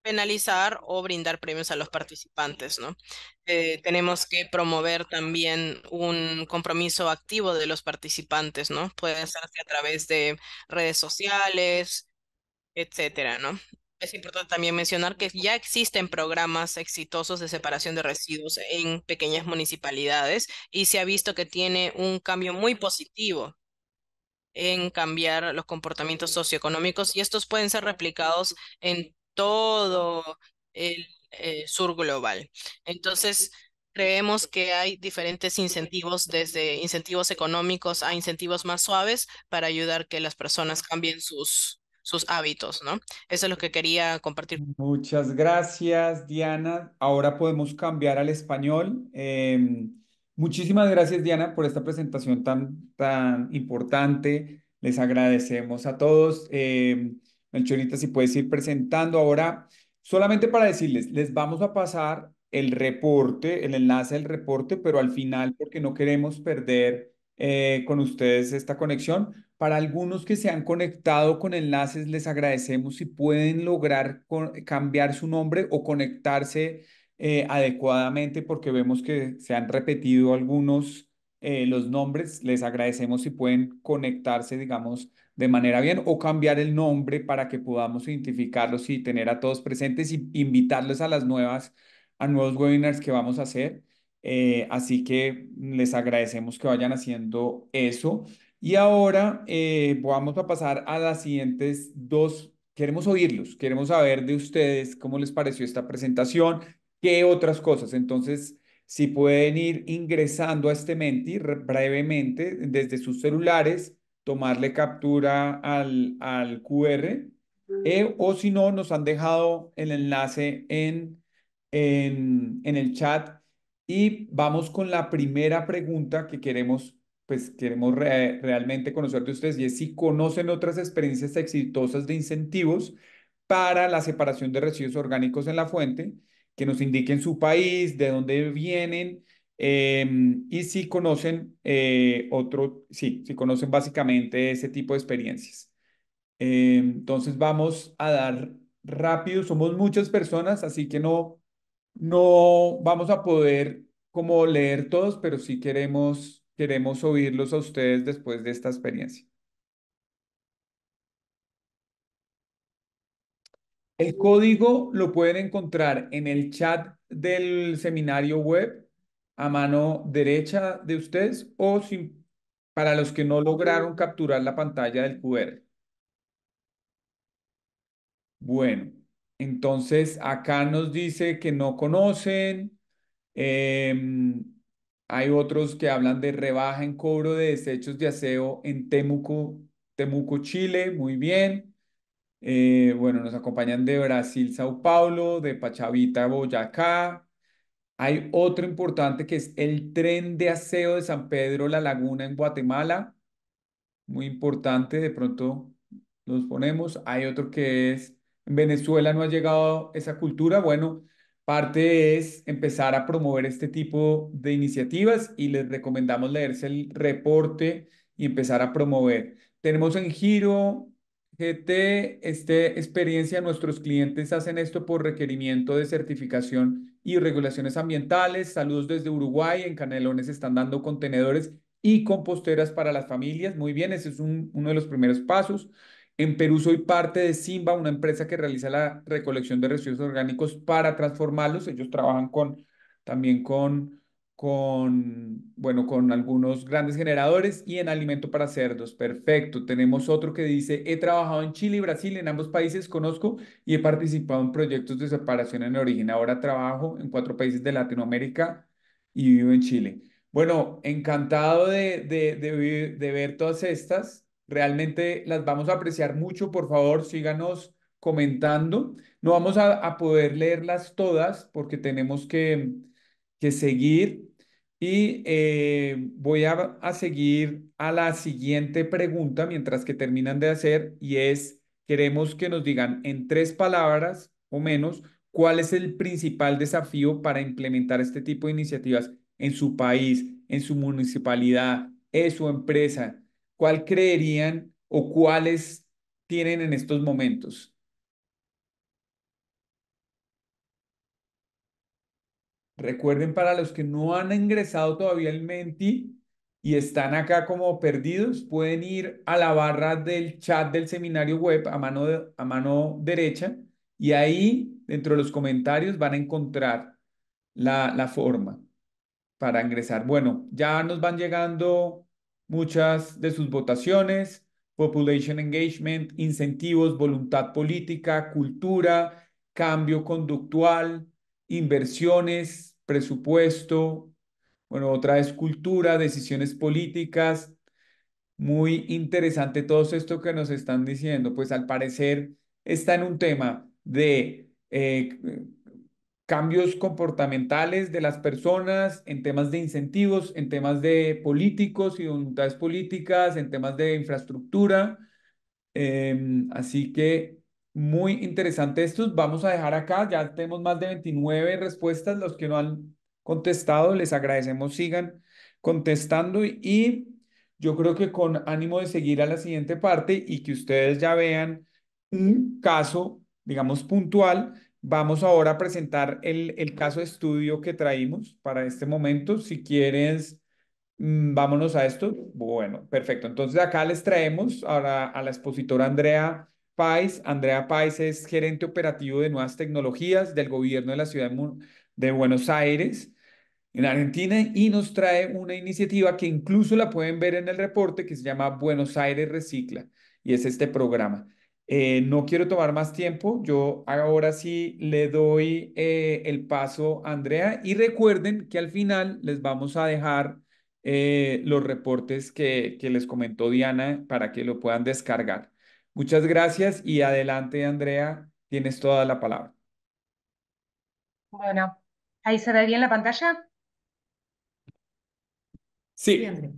penalizar o brindar premios a los participantes, ¿no? Tenemos que promover también un compromiso activo de los participantes, ¿no? Puede hacerse a través de redes sociales, etcétera, ¿no? Es importante también mencionar que ya existen programas exitosos de separación de residuos en pequeñas municipalidades y se ha visto que tiene un cambio muy positivo en cambiar los comportamientos socioeconómicos y estos pueden ser replicados en todo el sur global. Entonces, creemos que hay diferentes incentivos, desde incentivos económicos a incentivos más suaves para ayudar que las personas cambien sus hábitos, ¿no? Eso es lo que quería compartir. Muchas gracias, Diana. Ahora podemos cambiar al español. Muchísimas gracias, Diana, por esta presentación tan importante. Les agradecemos a todos. Melchorita, si puedes ir presentando ahora, solamente para decirles, les vamos a pasar el reporte, el enlace del reporte, pero al final, porque no queremos perder con ustedes esta conexión. Para algunos que se han conectado con enlaces, les agradecemos si pueden lograr cambiar su nombre o conectarse adecuadamente porque vemos que se han repetido algunos los nombres. Les agradecemos si pueden conectarse, digamos, de manera bien o cambiar el nombre para que podamos identificarlos y tener a todos presentes y invitarlos a a nuevos webinars que vamos a hacer. Así que les agradecemos que vayan haciendo eso. Y ahora vamos a pasar a las siguientes dos. Queremos oírlos, queremos saber de ustedes cómo les pareció esta presentación, qué otras cosas. Entonces, si pueden ir ingresando a este Menti brevemente desde sus celulares, tomarle captura al QR, o si no, nos han dejado el enlace en el chat y vamos con la primera pregunta que queremos, pues queremos realmente conocer de ustedes y es si conocen otras experiencias exitosas de incentivos para la separación de residuos orgánicos en la fuente, que nos indiquen su país, de dónde vienen y si conocen si conocen básicamente ese tipo de experiencias. Entonces vamos a dar rápido, somos muchas personas, así que no vamos a poder como leer todos, pero sí queremos oírlos a ustedes después de esta experiencia. El código lo pueden encontrar en el chat del seminario web a mano derecha de ustedes o para los que no lograron capturar la pantalla del QR. Bueno, entonces acá nos dice que no conocen. em, Hay otros que hablan de rebaja en cobro de desechos de aseo en Temuco, Chile. Muy bien. Bueno, nos acompañan de Brasil, Sao Paulo, de Pachavita, Boyacá. Hay otro importante que es el tren de aseo de San Pedro La Laguna en Guatemala. Muy importante, de pronto los ponemos. Hay otro que es, en Venezuela no ha llegado esa cultura. Bueno, parte es empezar a promover este tipo de iniciativas y les recomendamos leerse el reporte y empezar a promover. Tenemos en Giro GT, experiencia, nuestros clientes hacen esto por requerimiento de certificación y regulaciones ambientales. Saludos desde Uruguay, en Canelones están dando contenedores y composteras para las familias. Muy bien, ese es uno de los primeros pasos. En Perú soy parte de Simba, una empresa que realiza la recolección de residuos orgánicos para transformarlos. Ellos trabajan también bueno, con algunos grandes generadores y en alimento para cerdos. Perfecto. Tenemos otro que dice, he trabajado en Chile y Brasil, en ambos países conozco y he participado en proyectos de separación en origen. Ahora trabajo en 4 países de Latinoamérica y vivo en Chile. Bueno, encantado de ver todas estas. Realmente las vamos a apreciar mucho. Por favor, síganos comentando. No vamos a poder leerlas todas porque tenemos que seguir. Y voy a seguir a la siguiente pregunta mientras que terminan de hacer y es, queremos que nos digan en 3 palabras o menos, ¿cuál es el principal desafío para implementar este tipo de iniciativas en su país, en su municipalidad, en su empresa? ¿Cuál creerían o cuáles tienen en estos momentos? Recuerden para los que no han ingresado todavía el Menti y están acá como perdidos, pueden ir a la barra del chat del seminario web a mano derecha y ahí dentro de los comentarios van a encontrar la forma para ingresar. Bueno, ya nos van llegando muchas de sus votaciones: population engagement, incentivos, voluntad política, cultura, cambio conductual, inversiones, presupuesto. Bueno, otra es cultura, decisiones políticas. Muy interesante todo esto que nos están diciendo. Pues al parecer está en un tema de cambios comportamentales de las personas, en temas de incentivos, en temas de políticos y voluntades políticas, en temas de infraestructura. Así que muy interesante estos. Vamos a dejar acá, ya tenemos más de 29 respuestas. Los que no han contestado, les agradecemos, sigan contestando y yo creo que con ánimo de seguir a la siguiente parte y que ustedes ya vean un caso, digamos, puntual, vamos ahora a presentar el caso de estudio que traímos para este momento. Si quieres, vámonos a esto. Bueno, perfecto. Entonces acá les traemos ahora a la expositora Andrea Pais. Andrea Pais es gerente operativo de nuevas tecnologías del gobierno de la ciudad de Buenos Aires en Argentina y nos trae una iniciativa que incluso la pueden ver en el reporte que se llama Buenos Aires Recicla y es este programa. No quiero tomar más tiempo, yo ahora sí le doy el paso a Andrea y recuerden que al final les vamos a dejar los reportes que les comentó Diana para que lo puedan descargar. Muchas gracias y adelante, Andrea, tienes toda la palabra. Bueno, ¿ahí se ve bien la pantalla? Sí, Sí. Andrea.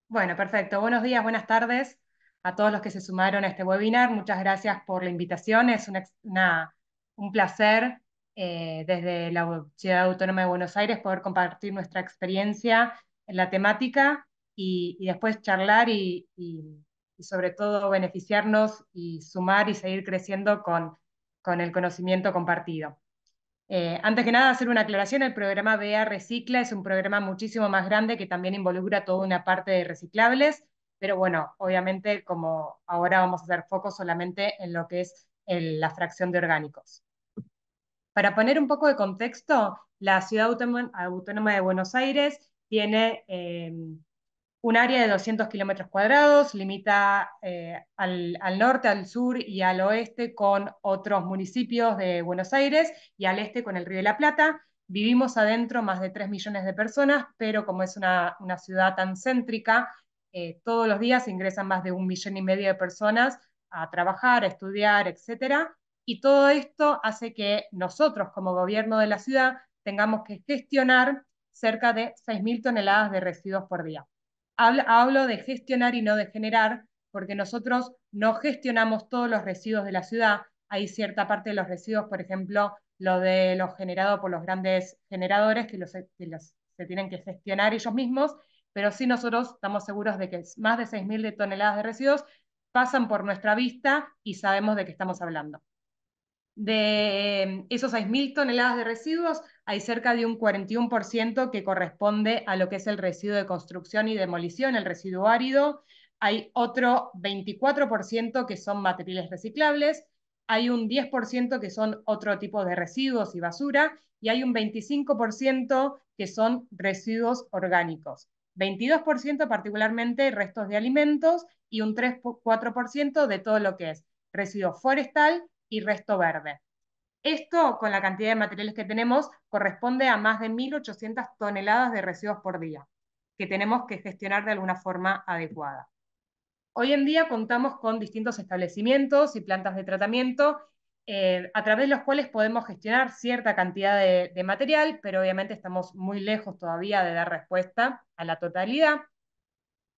Bueno, perfecto. Buenos días, buenas tardes a todos los que se sumaron a este webinar. Muchas gracias por la invitación. Es un placer desde la Ciudad Autónoma de Buenos Aires poder compartir nuestra experiencia en la temática y después charlar y sobre todo beneficiarnos y sumar y seguir creciendo con el conocimiento compartido. Antes que nada, hacer una aclaración, el programa BEA Recicla es un programa muchísimo más grande que también involucra toda una parte de reciclables, pero bueno, obviamente como ahora vamos a hacer foco solamente en lo que es la fracción de orgánicos. Para poner un poco de contexto, la Ciudad Autónoma de Buenos Aires tiene un área de 200 kilómetros cuadrados, limita al norte, al sur y al oeste con otros municipios de Buenos Aires y al este con el Río de la Plata. Vivimos adentro más de 3 millones de personas, pero como es una ciudad tan céntrica, todos los días ingresan más de 1,5 millones de personas a trabajar, a estudiar, etcétera. Y todo esto hace que nosotros, como gobierno de la ciudad, tengamos que gestionar cerca de 6.000 toneladas de residuos por día. Hablo de gestionar y no de generar, porque nosotros no gestionamos todos los residuos de la ciudad. Hay cierta parte de los residuos, por ejemplo, lo de los generados por los grandes generadores que se tienen que gestionar ellos mismos, pero sí nosotros estamos seguros de que más de 6.000 toneladas de residuos pasan por nuestra vista y sabemos de qué estamos hablando. De esos 6.000 toneladas de residuos, hay cerca de un 41% que corresponde a lo que es el residuo de construcción y demolición, el residuo árido. Hay otro 24% que son materiales reciclables. Hay un 10% que son otro tipo de residuos y basura. Y hay un 25% que son residuos orgánicos. 22% particularmente restos de alimentos y un 3-4% de todo lo que es residuo forestal y resto verde. Esto, con la cantidad de materiales que tenemos, corresponde a más de 1.800 toneladas de residuos por día, que tenemos que gestionar de alguna forma adecuada. Hoy en día contamos con distintos establecimientos y plantas de tratamiento a través de los cuales podemos gestionar cierta cantidad de material, pero obviamente estamos muy lejos todavía de dar respuesta a la totalidad.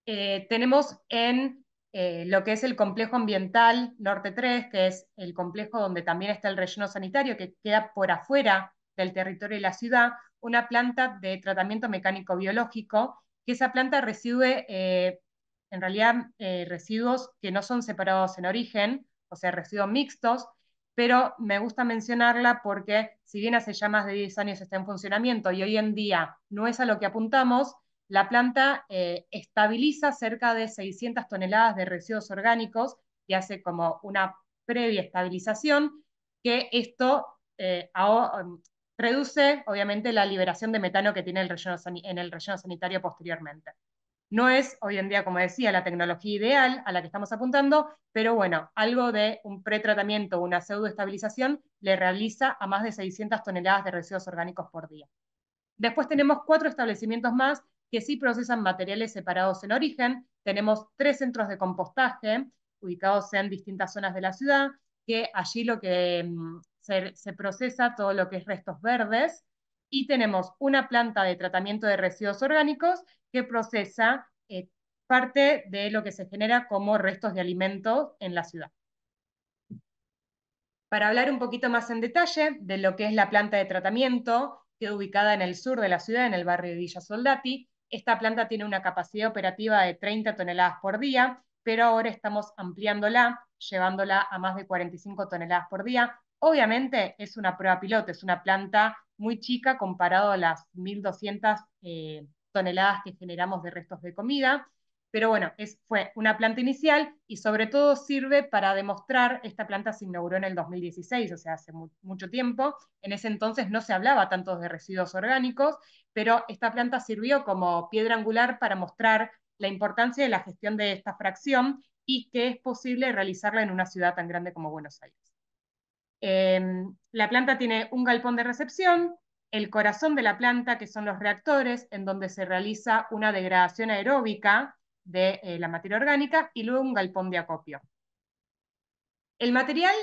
Tenemos en lo que es el complejo ambiental Norte 3, que es el complejo donde también está el relleno sanitario, que queda por afuera del territorio de la ciudad, una planta de tratamiento mecánico biológico, que esa planta recibe, en realidad, residuos que no son separados en origen, o sea, residuos mixtos, pero me gusta mencionarla porque si bien hace ya más de 10 años está en funcionamiento y hoy en día no es a lo que apuntamos, la planta estabiliza cerca de 600 toneladas de residuos orgánicos y hace como una previa estabilización, que esto reduce, obviamente, la liberación de metano que tiene en el relleno sanitario posteriormente. No es hoy en día, como decía, la tecnología ideal a la que estamos apuntando, pero bueno, algo de un pretratamiento, una pseudoestabilización, le realiza a más de 600 toneladas de residuos orgánicos por día. Después tenemos 4 establecimientos más que sí procesan materiales separados en origen. Tenemos 3 centros de compostaje ubicados en distintas zonas de la ciudad, que allí lo que se procesa todo lo que es restos verdes. Y tenemos una planta de tratamiento de residuos orgánicos que procesa parte de lo que se genera como restos de alimentos en la ciudad. Para hablar un poquito más en detalle de lo que es la planta de tratamiento, queda ubicada en el sur de la ciudad, en el barrio de Villa Soldati, Esta planta tiene una capacidad operativa de 30 toneladas por día, pero ahora estamos ampliándola, llevándola a más de 45 toneladas por día. Obviamente es una prueba piloto, es una planta muy chica comparado a las 1.200 toneladas que generamos de restos de comida, pero bueno, fue una planta inicial y sobre todo sirve para demostrar, esta planta se inauguró en el 2016, o sea, hace mucho tiempo, en ese entonces no se hablaba tanto de residuos orgánicos, pero esta planta sirvió como piedra angular para mostrar la importancia de la gestión de esta fracción y que es posible realizarla en una ciudad tan grande como Buenos Aires. La planta tiene un galpón de recepción, el corazón de la planta, que son los reactores, en donde se realiza una degradación aeróbica de la materia orgánica, y luego un galpón de acopio. El material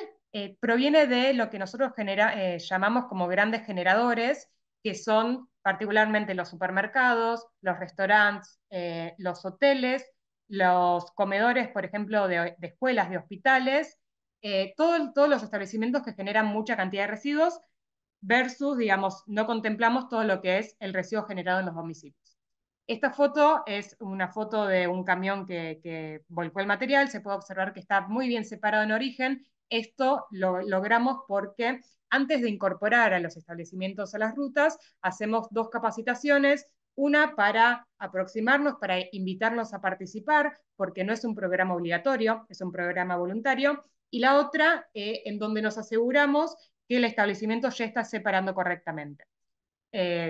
proviene de lo que nosotros llamamos como grandes generadores, que son particularmente los supermercados, los restaurantes, los hoteles, los comedores, por ejemplo, de escuelas, de hospitales, todos los establecimientos que generan mucha cantidad de residuos, versus, digamos, no contemplamos todo lo que es el residuo generado en los domicilios. Esta foto es una foto de un camión que volcó el material, se puede observar que está muy bien separado en origen. Esto lo logramos porque antes de incorporar a los establecimientos a las rutas, hacemos 2 capacitaciones, una para aproximarnos, para invitarlos a participar, porque no es un programa obligatorio, es un programa voluntario, y la otra en donde nos aseguramos que el establecimiento ya está separando correctamente.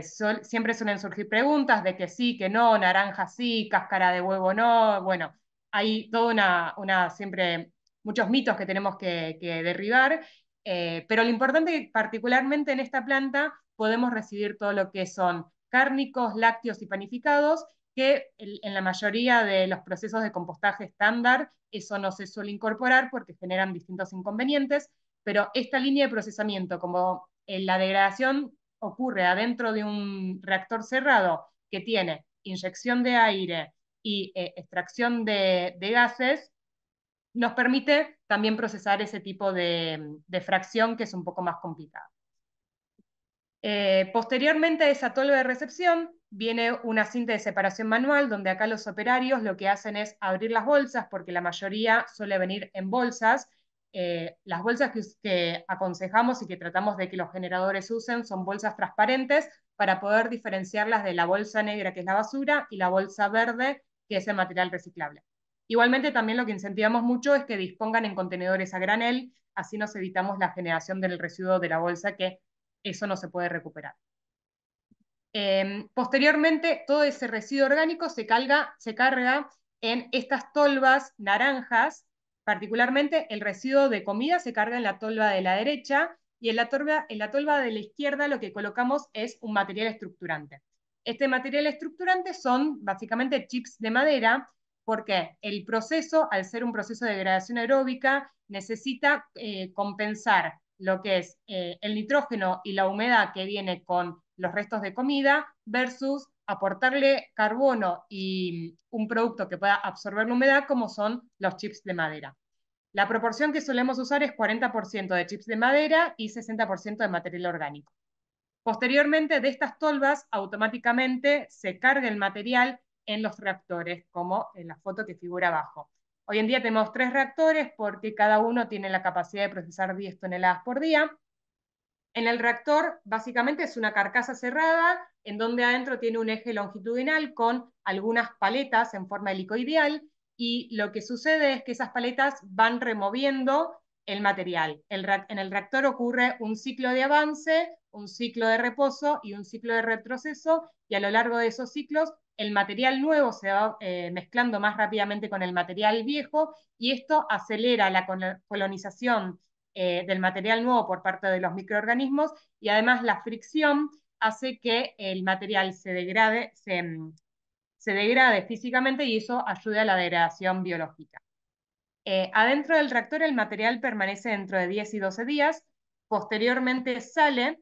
Siempre suelen surgir preguntas de que sí, que no, naranja sí, cáscara de huevo no. Bueno, hay toda siempre muchos mitos que tenemos que derribar, pero lo importante es que particularmente en esta planta podemos recibir todo lo que son cárnicos, lácteos y panificados, que en la mayoría de los procesos de compostaje estándar eso no se suele incorporar porque generan distintos inconvenientes, pero esta línea de procesamiento, como la degradación ocurre adentro de un reactor cerrado que tiene inyección de aire y extracción de gases, nos permite también procesar ese tipo de fracción que es un poco más complicada. Posteriormente a esa tolva de recepción viene una cinta de separación manual, donde acá los operarios lo que hacen es abrir las bolsas, porque la mayoría suele venir en bolsas. Las bolsas que aconsejamos y que tratamos de que los generadores usen son bolsas transparentes para poder diferenciarlas de la bolsa negra, que es la basura, y la bolsa verde, que es el material reciclable. Igualmente también lo que incentivamos mucho es que dispongan en contenedores a granel, así nos evitamos la generación del residuo de la bolsa, que eso no se puede recuperar. Posteriormente, todo ese residuo orgánico se carga en estas tolvas naranjas, particularmente el residuo de comida se carga en la tolva de la derecha, y en la tolva de la izquierda lo que colocamos es un material estructurante. Este material estructurante son básicamente chips de madera, porque el proceso, al ser un proceso de degradación aeróbica, necesita compensar lo que es el nitrógeno y la humedad que viene con los restos de comida versus aportarle carbono y un producto que pueda absorber la humedad, como son los chips de madera. La proporción que solemos usar es 40% de chips de madera y 60% de material orgánico. Posteriormente, de estas tolvas, automáticamente se carga el material en los reactores, como en la foto que figura abajo. Hoy en día tenemos 3 reactores porque cada uno tiene la capacidad de procesar 10 toneladas por día. En el reactor, básicamente es una carcasa cerrada, en donde adentro tiene un eje longitudinal con algunas paletas en forma helicoidal, y lo que sucede es que esas paletas van removiendo el material. En el reactor ocurre un ciclo de avance, un ciclo de reposo y un ciclo de retroceso, y a lo largo de esos ciclos el material nuevo se va mezclando más rápidamente con el material viejo, y esto acelera la colonización del material nuevo por parte de los microorganismos, y además la fricción hace que el material se degrade físicamente, y eso ayuda a la degradación biológica. Adentro del reactor el material permanece dentro de 10 y 12 días, posteriormente sale.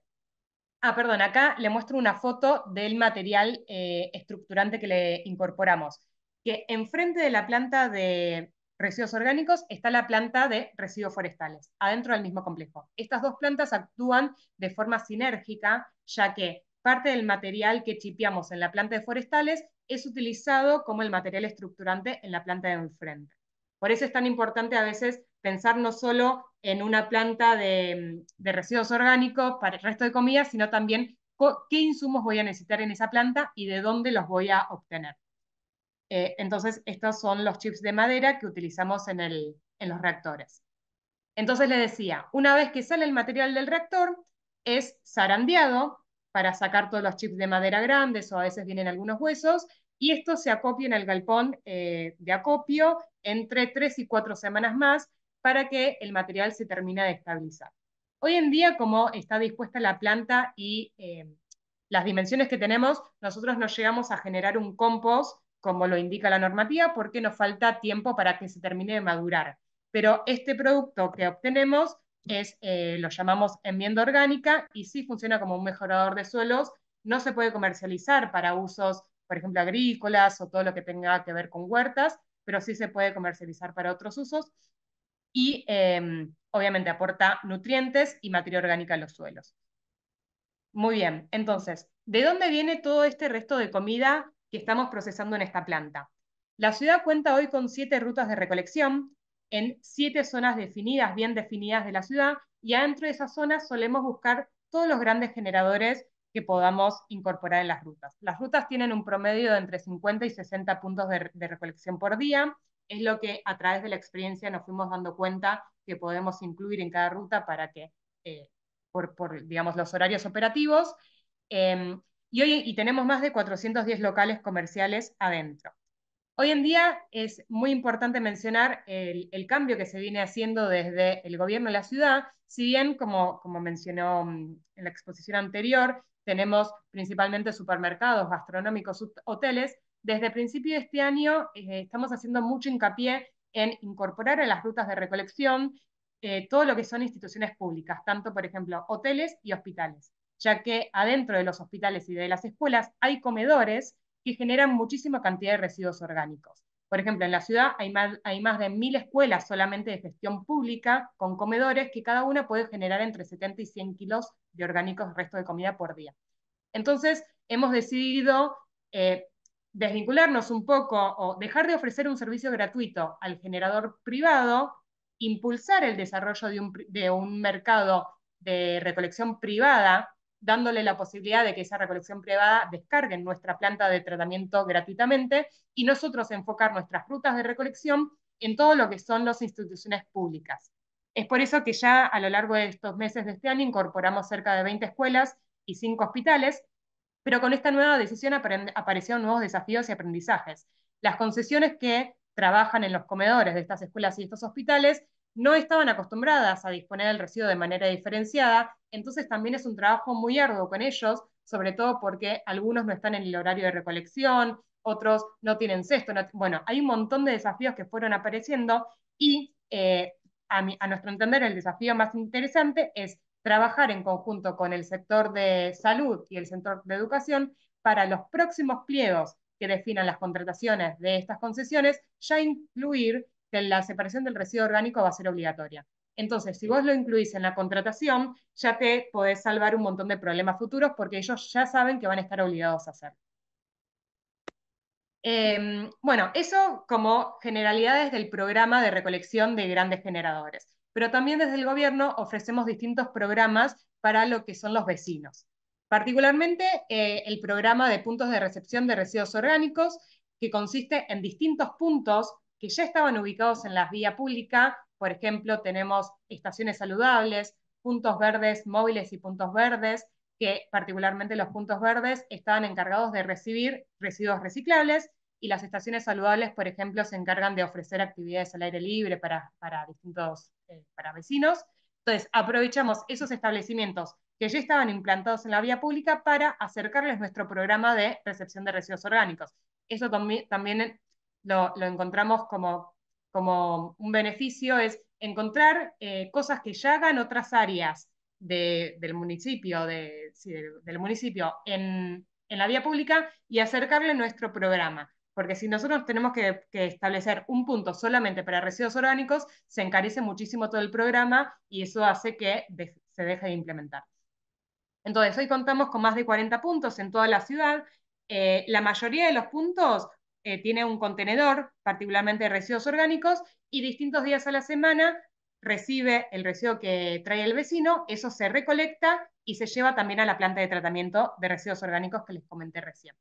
Perdón, acá le muestro una foto del material estructurante que le incorporamos, que enfrente de la planta de residuos orgánicos está la planta de residuos forestales, adentro del mismo complejo. Estas 2 plantas actúan de forma sinérgica, ya que parte del material que chipeamos en la planta de forestales es utilizado como el material estructurante en la planta de enfrente. Por eso es tan importante a veces pensar no solo en una planta de residuos orgánicos para el resto de comida, sino también qué insumos voy a necesitar en esa planta y de dónde los voy a obtener. Entonces, estos son los chips de madera que utilizamos en los reactores. Entonces le decía, una vez que sale el material del reactor, es zarandeado para sacar todos los chips de madera grandes, o a veces vienen algunos huesos, y esto se acopia en el galpón de acopio entre 3 y 4 semanas más para que el material se termine de estabilizar. Hoy en día, como está dispuesta la planta y las dimensiones que tenemos, nosotros no llegamos a generar un compost como lo indica la normativa, porque nos falta tiempo para que se termine de madurar. Pero este producto que obtenemos lo llamamos enmienda orgánica y sí funciona como un mejorador de suelos. No se puede comercializar para usos, por ejemplo, agrícolas o todo lo que tenga que ver con huertas, pero sí se puede comercializar para otros usos y obviamente aporta nutrientes y materia orgánica a los suelos. Muy bien, entonces, ¿de dónde viene todo este resto de comida que estamos procesando en esta planta? La ciudad cuenta hoy con 7 rutas de recolección en 7 zonas definidas, bien definidas de la ciudad, y adentro de esas zonas solemos buscar todos los grandes generadores que podamos incorporar en las rutas. Las rutas tienen un promedio de entre 50 y 60 puntos de recolección por día, es lo que a través de la experiencia nos fuimos dando cuenta que podemos incluir en cada ruta para que digamos, los horarios operativos, y tenemos más de 410 locales comerciales adentro. Hoy en día es muy importante mencionar el cambio que se viene haciendo desde el gobierno de la ciudad, si bien, como mencionó en la exposición anterior, tenemos principalmente supermercados, gastronómicos, hoteles. Desde el principio de este año estamos haciendo mucho hincapié en incorporar a las rutas de recolección todo lo que son instituciones públicas, tanto, por ejemplo, hoteles y hospitales, ya que adentro de los hospitales y de las escuelas hay comedores que generan muchísima cantidad de residuos orgánicos. Por ejemplo, en la ciudad hay más de 1000 escuelas solamente de gestión pública con comedores que cada una puede generar entre 70 y 100 kilos de orgánicos resto de comida por día. Entonces, hemos decidido desvincularnos un poco o dejar de ofrecer un servicio gratuito al generador privado, impulsar el desarrollo de un mercado de recolección privada, dándole la posibilidad de que esa recolección privada descargue en nuestra planta de tratamiento gratuitamente y nosotros enfocar nuestras rutas de recolección en todo lo que son las instituciones públicas. Es por eso que ya a lo largo de estos meses de este año incorporamos cerca de 20 escuelas y 5 hospitales, pero con esta nueva decisión aparecieron nuevos desafíos y aprendizajes. Las concesiones que trabajan en los comedores de estas escuelas y estos hospitales no estaban acostumbradas a disponer del residuo de manera diferenciada, entonces también es un trabajo muy arduo con ellos, sobre todo porque algunos no están en el horario de recolección, otros no tienen cesto, bueno, hay un montón de desafíos que fueron apareciendo y a nuestro entender el desafío más interesante es trabajar en conjunto con el sector de salud y el sector de educación para los próximos pliegos que definan las contrataciones de estas concesiones, ya incluir que la separación del residuo orgánico va a ser obligatoria. Entonces, si vos lo incluís en la contratación, ya te podés salvar un montón de problemas futuros porque ellos ya saben que van a estar obligados a hacerlo. Bueno, eso como generalidades del programa de recolección de grandes generadores. Pero también desde el gobierno ofrecemos distintos programas para lo que son los vecinos. Particularmente el programa de puntos de recepción de residuos orgánicos, que consiste en distintos puntos que ya estaban ubicados en la vía pública. Por ejemplo, tenemos estaciones saludables, puntos verdes móviles y puntos verdes, que particularmente los puntos verdes estaban encargados de recibir residuos reciclables y las estaciones saludables, por ejemplo, se encargan de ofrecer actividades al aire libre para vecinos. Entonces, aprovechamos esos establecimientos que ya estaban implantados en la vía pública para acercarles nuestro programa de recepción de residuos orgánicos. Eso también lo encontramos como un beneficio, es encontrar cosas que ya hagan otras áreas del municipio, del municipio en la vía pública y acercarle nuestro programa. Porque si nosotros tenemos que establecer un punto solamente para residuos orgánicos, se encarece muchísimo todo el programa y eso hace que se deje de implementar. Entonces, hoy contamos con más de 40 puntos en toda la ciudad. La mayoría de los puntos tiene un contenedor, particularmente de residuos orgánicos, y distintos días a la semana recibe el residuo que trae el vecino, eso se recolecta y se lleva también a la planta de tratamiento de residuos orgánicos que les comenté recién.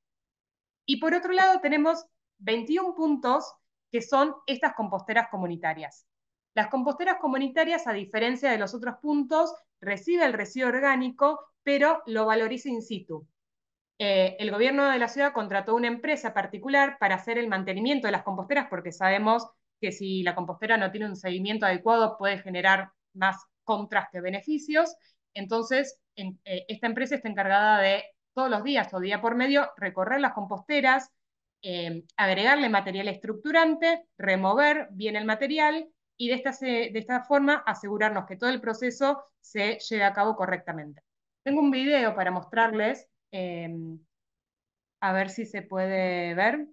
Y por otro lado tenemos 21 puntos que son estas composteras comunitarias. Las composteras comunitarias, a diferencia de los otros puntos, recibe el residuo orgánico, pero lo valoriza in situ. El gobierno de la ciudad contrató una empresa particular para hacer el mantenimiento de las composteras, porque sabemos que si la compostera no tiene un seguimiento adecuado puede generar más contras que beneficios. Entonces, esta empresa está encargada de todos los días o día por medio recorrer las composteras, agregarle material estructurante, remover bien el material y de esta forma asegurarnos que todo el proceso se lleve a cabo correctamente. Tengo un video para mostrarles, a ver si se puede ver.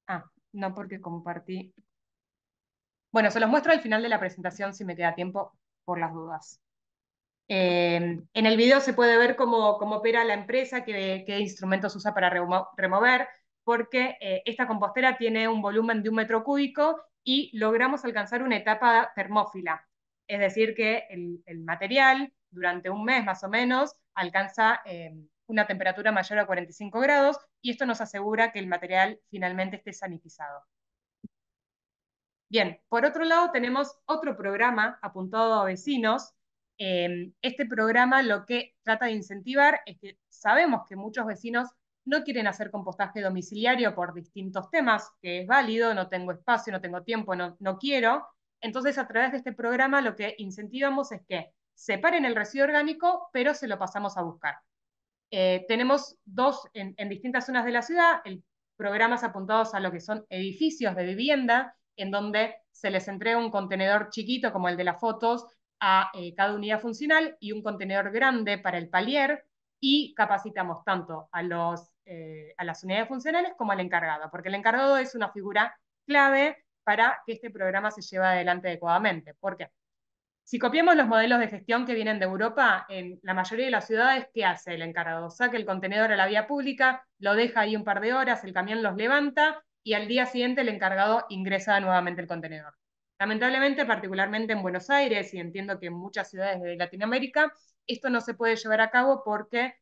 Ah, no, porque compartí. Bueno, se los muestro al final de la presentación si me queda tiempo, por las dudas. En el video se puede ver cómo opera la empresa, qué instrumentos usa para remover, porque esta compostera tiene un volumen de 1 metro cúbico y logramos alcanzar una etapa termófila. Es decir, que el material durante un mes más o menos alcanza una temperatura mayor a 45 grados y esto nos asegura que el material finalmente esté sanitizado. Bien, por otro lado tenemos otro programa apuntado a vecinos. Este programa lo que trata de incentivar es que sabemos que muchos vecinos no quieren hacer compostaje domiciliario por distintos temas, que es válido, no tengo espacio, no tengo tiempo, no quiero. Entonces, a través de este programa lo que incentivamos es que separen el residuo orgánico, pero se lo pasamos a buscar. Tenemos dos en distintas zonas de la ciudad, programas apuntados a lo que son edificios de vivienda, en donde se les entrega un contenedor chiquito, como el de las fotos, a cada unidad funcional y un contenedor grande para el palier, y capacitamos tanto a las unidades funcionales como al encargado, porque el encargado es una figura clave para que este programa se lleve adelante adecuadamente. ¿Por qué? Si copiamos los modelos de gestión que vienen de Europa, en la mayoría de las ciudades, ¿qué hace el encargado? Saca el contenedor a la vía pública, lo deja ahí un par de horas, el camión los levanta y al día siguiente el encargado ingresa nuevamente el contenedor. Lamentablemente, particularmente en Buenos Aires y entiendo que en muchas ciudades de Latinoamérica, esto no se puede llevar a cabo porque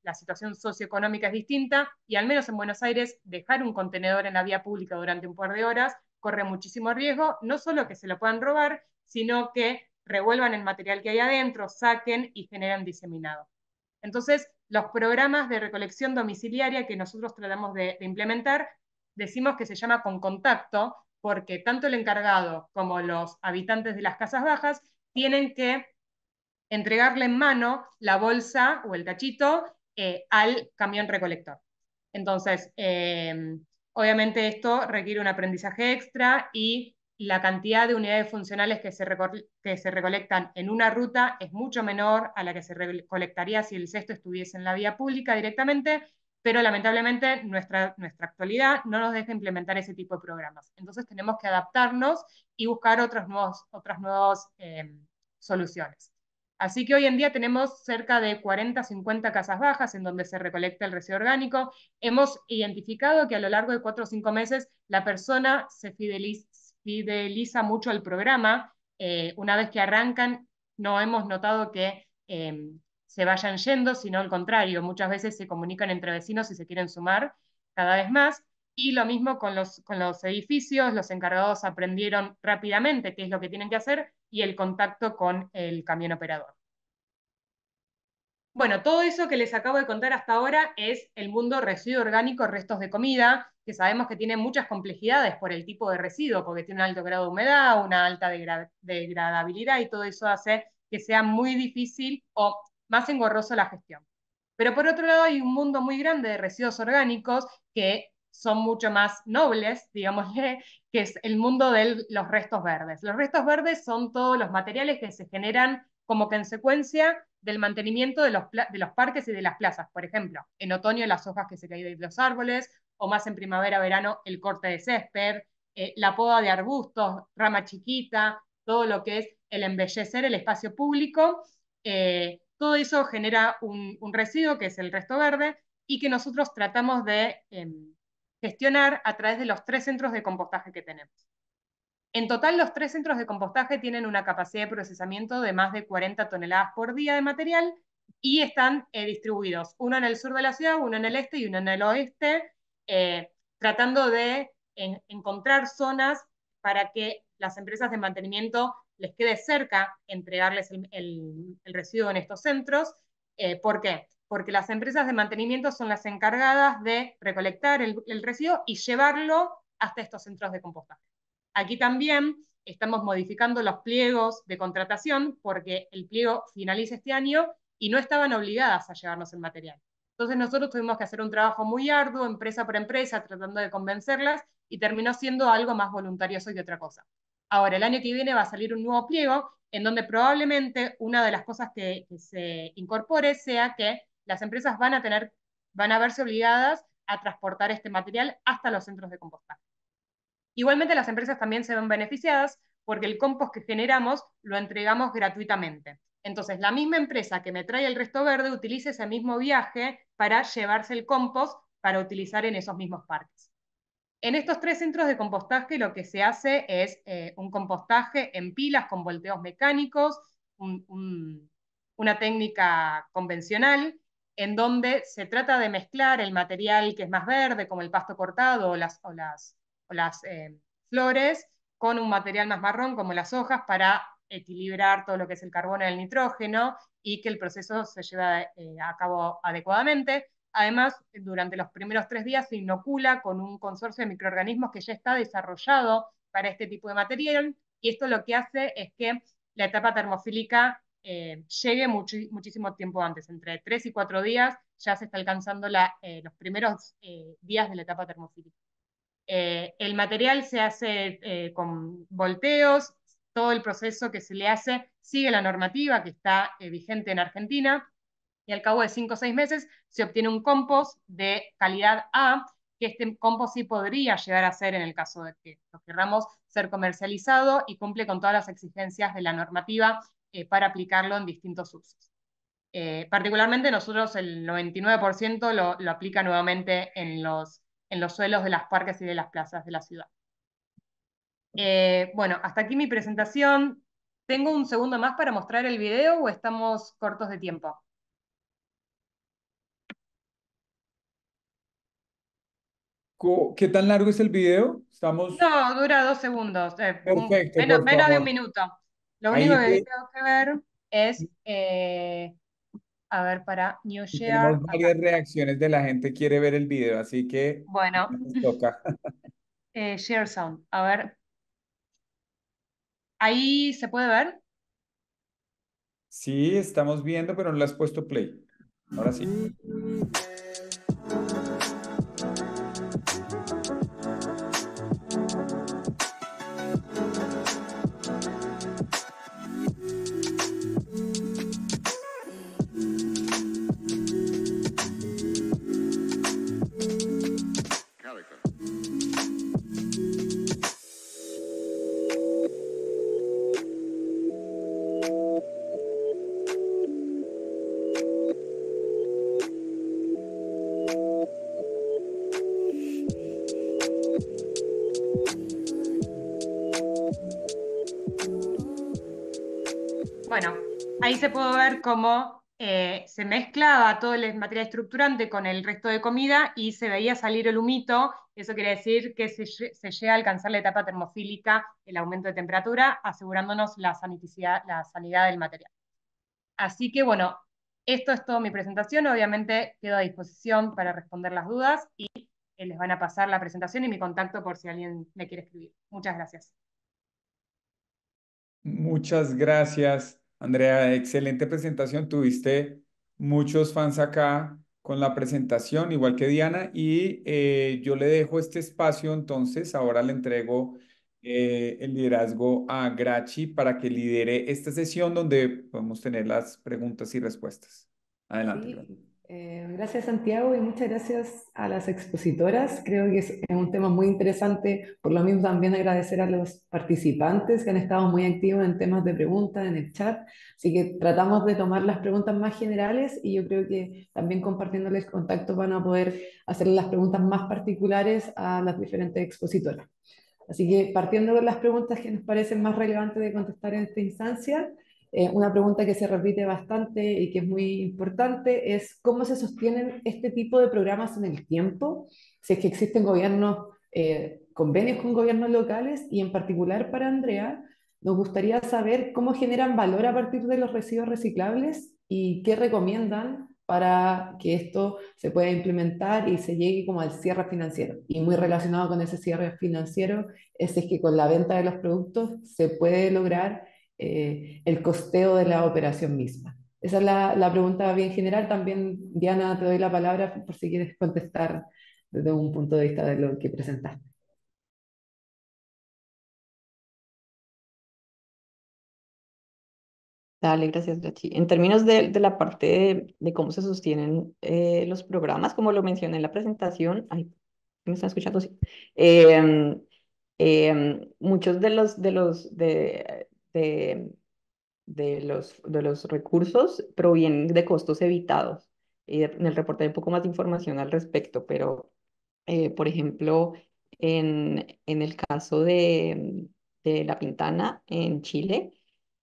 la situación socioeconómica es distinta y al menos en Buenos Aires dejar un contenedor en la vía pública durante un par de horas corre muchísimo riesgo, no solo que se lo puedan robar, sino que revuelvan el material que hay adentro, saquen y generan diseminado. Entonces, los programas de recolección domiciliaria que nosotros tratamos de implementar, decimos que se llama con contacto, porque tanto el encargado como los habitantes de las casas bajas tienen que entregarle en mano la bolsa o el tachito al camión recolector. Entonces, obviamente esto requiere un aprendizaje extra y la cantidad de unidades funcionales que se recolectan en una ruta es mucho menor a la que se recolectaría si el cesto estuviese en la vía pública directamente, pero lamentablemente nuestra actualidad no nos deja implementar ese tipo de programas. Entonces tenemos que adaptarnos y buscar otras nuevas soluciones. Así que hoy en día tenemos cerca de 40, 50 casas bajas en donde se recolecta el residuo orgánico. Hemos identificado que a lo largo de 4 o 5 meses la persona se fideliza mucho al programa. Una vez que arrancan, no hemos notado que se vayan yendo, sino al contrario, muchas veces se comunican entre vecinos y se quieren sumar cada vez más. Y lo mismo con los edificios, los encargados aprendieron rápidamente qué es lo que tienen que hacer y el contacto con el camión operador. Bueno, todo eso que les acabo de contar hasta ahora es el mundo residuo orgánico, restos de comida, que sabemos que tiene muchas complejidades por el tipo de residuo, porque tiene un alto grado de humedad, una alta degradabilidad y todo eso hace que sea muy difícil o más engorroso la gestión. Pero por otro lado hay un mundo muy grande de residuos orgánicos que son mucho más nobles, digámosle, que es el mundo de los restos verdes. Los restos verdes son todos los materiales que se generan como consecuencia del mantenimiento de los parques y de las plazas. Por ejemplo, en otoño las hojas que se caen de los árboles, o más en primavera, verano, el corte de césped, la poda de arbustos, rama chiquita, todo lo que es el embellecer el espacio público. todo eso genera un residuo que es el resto verde y que nosotros tratamos de gestionar a través de los 3 centros de compostaje que tenemos. En total, los 3 centros de compostaje tienen una capacidad de procesamiento de más de 40 toneladas por día de material y están distribuidos, uno en el sur de la ciudad, uno en el este y uno en el oeste, tratando de encontrar zonas para que las empresas de mantenimiento les quede cerca entregarles el residuo en estos centros. ¿Por qué? Porque las empresas de mantenimiento son las encargadas de recolectar el residuo y llevarlo hasta estos centros de compostaje. Aquí también estamos modificando los pliegos de contratación porque el pliego finaliza este año y no estaban obligadas a llevarnos el material. Entonces nosotros tuvimos que hacer un trabajo muy arduo, empresa por empresa, tratando de convencerlas y terminó siendo algo más voluntarioso que otra cosa. Ahora, el año que viene va a salir un nuevo pliego en donde probablemente una de las cosas que se incorpore sea que las empresas van a verse obligadas a transportar este material hasta los centros de compostaje. Igualmente las empresas también se ven beneficiadas porque el compost que generamos lo entregamos gratuitamente. Entonces, la misma empresa que me trae el resto verde utiliza ese mismo viaje para llevarse el compost para utilizar en esos mismos parques. En estos 3 centros de compostaje lo que se hace es un compostaje en pilas con volteos mecánicos, una técnica convencional en donde se trata de mezclar el material que es más verde, como el pasto cortado o las flores, con un material más marrón, como las hojas, para equilibrar todo lo que es el carbono y el nitrógeno y que el proceso se lleve a cabo adecuadamente. Además, durante los primeros 3 días se inocula con un consorcio de microorganismos que ya está desarrollado para este tipo de material, y esto lo que hace es que la etapa termofílica llegue muchísimo tiempo antes, entre 3 y 4 días ya se está alcanzando los primeros días de la etapa termofílica. El material se hace con volteos, todo el proceso que se le hace sigue la normativa que está vigente en Argentina, y al cabo de 5 o 6 meses se obtiene un compost de calidad A, que este compost sí podría llegar a ser, en el caso de que lo queramos, ser comercializado y cumple con todas las exigencias de la normativa para aplicarlo en distintos usos. Particularmente nosotros el 99% lo aplica nuevamente en los suelos de las parques y de las plazas de la ciudad. Bueno, hasta aquí mi presentación. ¿Tengo un segundo más para mostrar el video o estamos cortos de tiempo? ¿Qué tan largo es el video? Estamos No, dura 2 segundos, perfecto, menos, por menos de un favor. minuto. Lo único Ahí que tengo que ver es, a ver, para New Share, tenemos acá. varias reacciones de la gente quiere ver el video, así que Bueno, nos toca. Share Sound, a ver, ahí se puede ver. Sí, estamos viendo, pero no le has puesto play. Ahora sí. Bueno, ahí se puede ver cómo se mezclaba todo el material estructurante con el resto de comida y se veía salir el humito. Eso quiere decir que se llega a alcanzar la etapa termofílica, el aumento de temperatura, asegurándonos la sanidad del material. Así que bueno, esto es toda mi presentación. Obviamente quedo a disposición para responder las dudas y les van a pasar la presentación y mi contacto por si alguien me quiere escribir. Muchas gracias. Muchas gracias, Andrea. Excelente presentación. Tuviste muchos fans acá con la presentación, igual que Diana. Y yo le dejo este espacio, entonces, ahora le entrego el liderazgo a Grachi para que lidere esta sesión donde podemos tener las preguntas y respuestas. Adelante, Sí, Grachi. Gracias Santiago y muchas gracias a las expositoras. Creo que es un tema muy interesante. Por lo mismo también agradecer a los participantes que han estado muy activos en temas de preguntas en el chat. Así que tratamos de tomar las preguntas más generales y yo creo que también compartiéndoles contactos van a poder hacer las preguntas más particulares a las diferentes expositoras. Así que partiendo de las preguntas que nos parecen más relevantes de contestar en esta instancia, una pregunta que se repite bastante y que es muy importante es cómo se sostienen este tipo de programas en el tiempo, si es que existen gobiernos, convenios con gobiernos locales y en particular para Andrea, nos gustaría saber cómo generan valor a partir de los residuos reciclables y qué recomiendan para que esto se pueda implementar y se llegue como al cierre financiero. Y muy relacionado con ese cierre financiero, es que con la venta de los productos se puede lograr el costeo de la operación misma. Esa es la pregunta bien general. También, Diana, te doy la palabra por si quieres contestar desde un punto de vista de lo que presentaste. Dale, gracias, Gachi. En términos de la parte de cómo se sostienen los programas, como lo mencioné en la presentación, ay, ¿me están escuchando? Sí. Em, Muchos de los recursos provienen de costos evitados. Y en el reporte hay un poco más de información al respecto, pero, por ejemplo, en el caso de La Pintana, en Chile,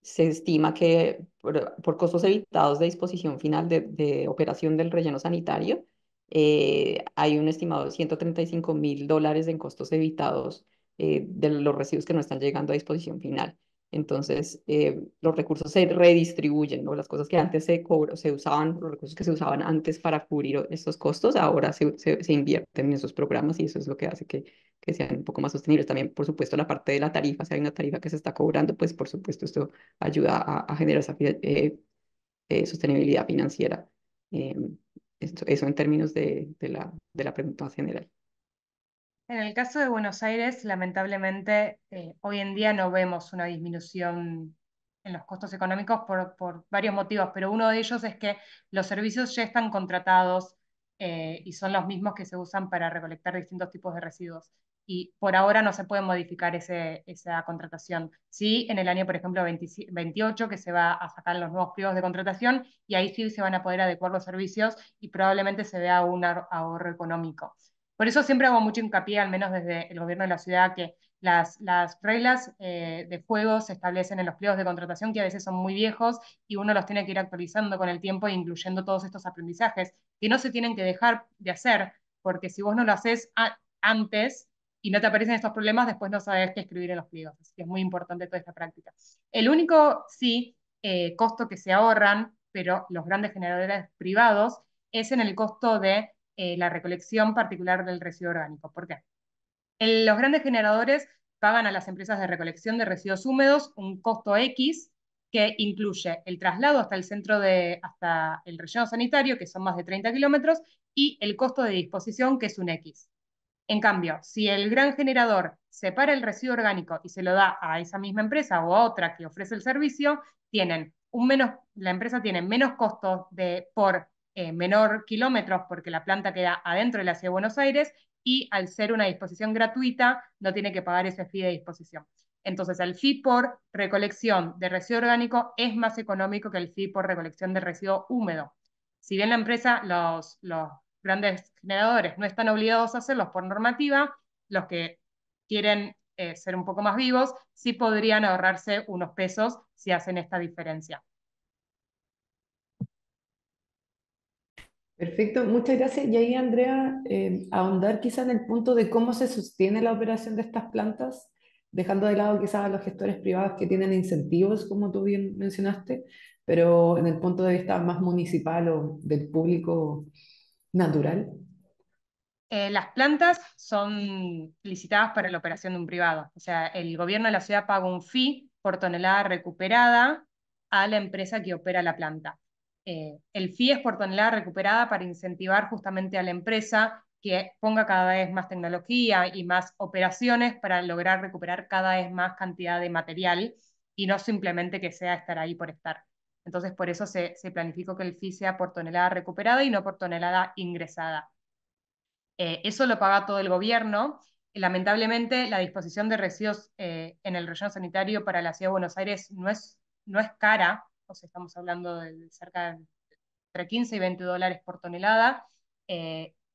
se estima que por costos evitados de disposición final de operación del relleno sanitario, hay un estimado de $135.000 en costos evitados de los residuos que no están llegando a disposición final. Entonces, los recursos se redistribuyen, ¿no? Las cosas que antes se usaban, los recursos que se usaban antes para cubrir estos costos, ahora se invierten en esos programas y eso es lo que hace que sean un poco más sostenibles. También, por supuesto, la parte de la tarifa, si hay una tarifa que se está cobrando, pues por supuesto esto ayuda a generar esa sostenibilidad financiera. Eh, eso en términos de la pregunta general. En el caso de Buenos Aires, lamentablemente, hoy en día no vemos una disminución en los costos económicos por varios motivos, pero uno de ellos es que los servicios ya están contratados y son los mismos que se usan para recolectar distintos tipos de residuos. Y por ahora no se puede modificar esa contratación. Sí, en el año, por ejemplo, 28, que se va a sacar los nuevos pliegos de contratación y ahí sí se van a poder adecuar los servicios y probablemente se vea un ahorro económico. Por eso siempre hago mucho hincapié, al menos desde el gobierno de la ciudad, que las reglas de juego se establecen en los pliegos de contratación, que a veces son muy viejos y uno los tiene que ir actualizando con el tiempo e incluyendo todos estos aprendizajes, que no se tienen que dejar de hacer, porque si vos no lo haces antes y no te aparecen estos problemas, después no sabes qué escribir en los pliegos. Así que es muy importante toda esta práctica. El único, sí, costo que se ahorran, pero los grandes generadores privados, es en el costo de la recolección particular del residuo orgánico. ¿Por qué? Los grandes generadores pagan a las empresas de recolección de residuos húmedos un costo X que incluye el traslado hasta el hasta el relleno sanitario, que son más de 30 kilómetros, y el costo de disposición, que es un X. En cambio, si el gran generador separa el residuo orgánico y se lo da a esa misma empresa o a otra que ofrece el servicio, la empresa tiene menos costos por menor kilómetros porque la planta queda adentro de la ciudad de Buenos Aires y al ser una disposición gratuita no tiene que pagar ese fee de disposición. Entonces el fee por recolección de residuo orgánico es más económico que el fee por recolección de residuo húmedo. Si bien la empresa, los grandes generadores no están obligados a hacerlos por normativa, los que quieren ser un poco más vivos sí podrían ahorrarse unos pesos si hacen esta diferencia. Perfecto, muchas gracias. Y ahí, Andrea, ahondar quizás en el punto de cómo se sostiene la operación de estas plantas, dejando de lado quizás a los gestores privados que tienen incentivos, como tú bien mencionaste, pero en el punto de vista más municipal o del público natural. Las plantas son licitadas para la operación de un privado. O sea, el gobierno de la ciudad paga un fee por tonelada recuperada a la empresa que opera la planta. El fee es por tonelada recuperada para incentivar justamente a la empresa que ponga cada vez más tecnología y más operaciones para lograr recuperar cada vez más cantidad de material y no simplemente que sea estar ahí por estar. Entonces, por eso se planificó que el fee sea por tonelada recuperada y no por tonelada ingresada. Eso lo paga todo el gobierno. Lamentablemente, la disposición de residuos en el relleno sanitario para la Ciudad de Buenos Aires no es cara, o sea, estamos hablando de cerca de entre 15 y 20 dólares por tonelada.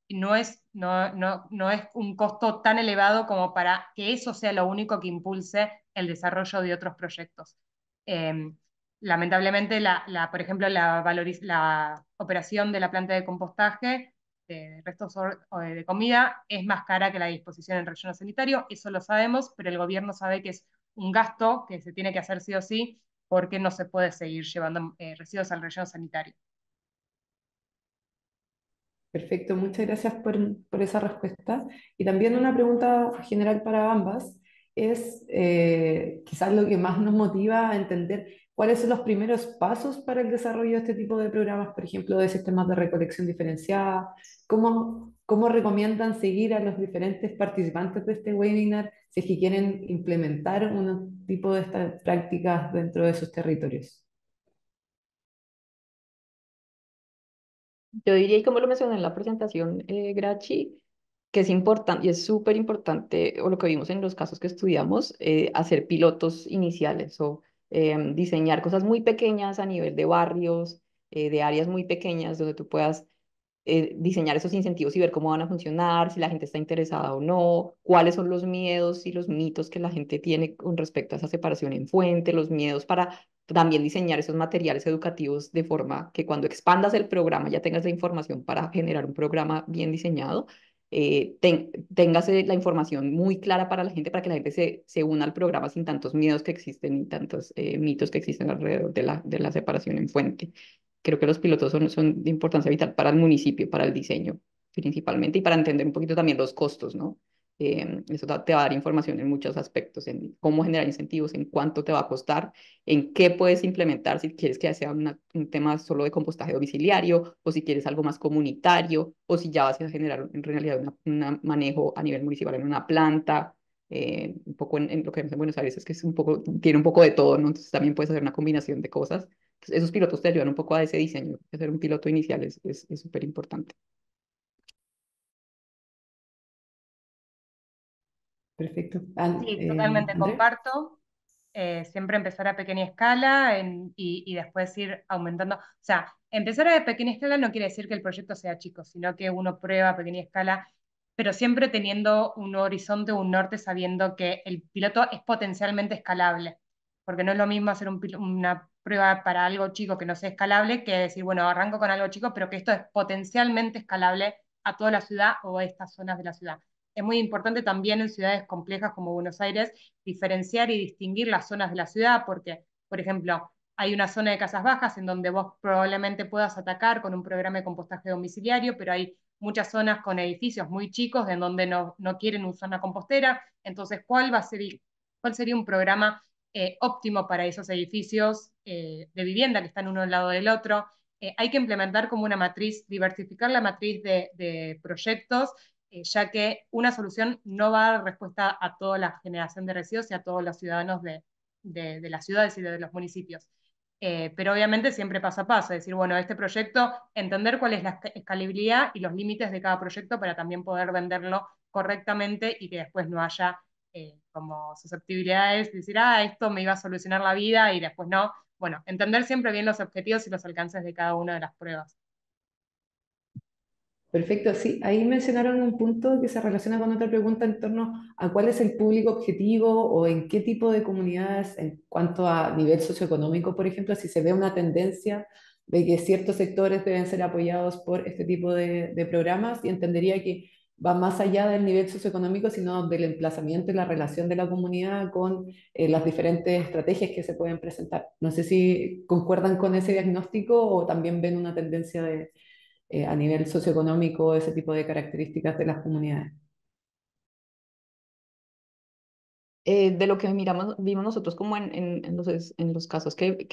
No es un costo tan elevado como para que eso sea lo único que impulse el desarrollo de otros proyectos. Eh, Lamentablemente, por ejemplo, la operación de la planta de compostaje de restos de comida es más cara que la disposición en relleno sanitario, eso lo sabemos, pero el gobierno sabe que es un gasto que se tiene que hacer sí o sí, porque no se puede seguir llevando residuos al relleno sanitario. Perfecto, muchas gracias por esa respuesta. Y también una pregunta general para ambas es quizás lo que más nos motiva a entender cuáles son los primeros pasos para el desarrollo de este tipo de programas, por ejemplo, de sistemas de recolección diferenciada. ¿Cómo recomiendan seguir a los diferentes participantes de este webinar si es que quieren implementar un tipo de estas prácticas dentro de sus territorios? Yo diría, y como lo mencioné en la presentación, Grachi, que es importante y es súper importante, o lo que vimos en los casos que estudiamos, hacer pilotos iniciales o diseñar cosas muy pequeñas a nivel de barrios, de áreas muy pequeñas donde tú puedas diseñar esos incentivos y ver cómo van a funcionar, si la gente está interesada o no, cuáles son los miedos y los mitos que la gente tiene con respecto a esa separación en fuente, los miedos para también diseñar esos materiales educativos de forma que cuando expandas el programa ya tengas la información para generar un programa bien diseñado. Tengas la información muy clara para la gente, para que la gente se una al programa sin tantos miedos que existen y tantos mitos que existen alrededor de la separación en fuente. Creo que los pilotos son de importancia vital para el municipio, para el diseño principalmente y para entender un poquito también los costos, ¿no? Eso te va a dar información en muchos aspectos, en cómo generar incentivos, en cuánto te va a costar, en qué puedes implementar si quieres que sea un tema solo de compostaje domiciliario o si quieres algo más comunitario o si ya vas a generar en realidad un manejo a nivel municipal en una planta. Un poco en lo que vemos en Buenos Aires es que tiene un poco de todo, ¿no? Entonces también puedes hacer una combinación de cosas. Entonces, esos pilotos te ayudan un poco a ese diseño. Hacer un piloto inicial es súper importante. Perfecto. Sí, totalmente Andrés. comparto. Siempre empezar a pequeña escala y después ir aumentando. O sea, empezar a pequeña escala no quiere decir que el proyecto sea chico, sino que uno prueba a pequeña escala, pero siempre teniendo un horizonte, un norte, sabiendo que el piloto es potencialmente escalable. Porque no es lo mismo hacer una prueba para algo chico que no sea escalable que decir, bueno, arranco con algo chico, pero que esto es potencialmente escalable a toda la ciudad o a estas zonas de la ciudad. Es muy importante también en ciudades complejas como Buenos Aires diferenciar y distinguir las zonas de la ciudad, porque, por ejemplo, hay una zona de casas bajas en donde vos probablemente puedas atacar con un programa de compostaje domiciliario, pero hay muchas zonas con edificios muy chicos en donde no quieren usar una compostera. Entonces, ¿cuál sería un programa óptimo para esos edificios de vivienda que están uno al lado del otro? Hay que implementar como una matriz, diversificar la matriz de proyectos, ya que una solución no va a dar respuesta a toda la generación de residuos y a todos los ciudadanos de las ciudades y de los municipios. Pero obviamente siempre paso a paso, es decir, bueno, este proyecto, entender cuál es la escalabilidad y los límites de cada proyecto para también poder venderlo correctamente y que después no haya como susceptibilidades, decir, esto me iba a solucionar la vida y después no. Bueno, entender siempre bien los objetivos y los alcances de cada una de las pruebas. Perfecto, sí, ahí mencionaron un punto que se relaciona con otra pregunta en torno a cuál es el público objetivo o en qué tipo de comunidades, en cuanto a nivel socioeconómico, por ejemplo, si se ve una tendencia de que ciertos sectores deben ser apoyados por este tipo de programas, y entendería que va más allá del nivel socioeconómico, sino del emplazamiento y la relación de la comunidad con las diferentes estrategias que se pueden presentar. No sé si concuerdan con ese diagnóstico o también ven una tendencia a nivel socioeconómico, ese tipo de características de las comunidades. De lo que vimos nosotros como en los casos que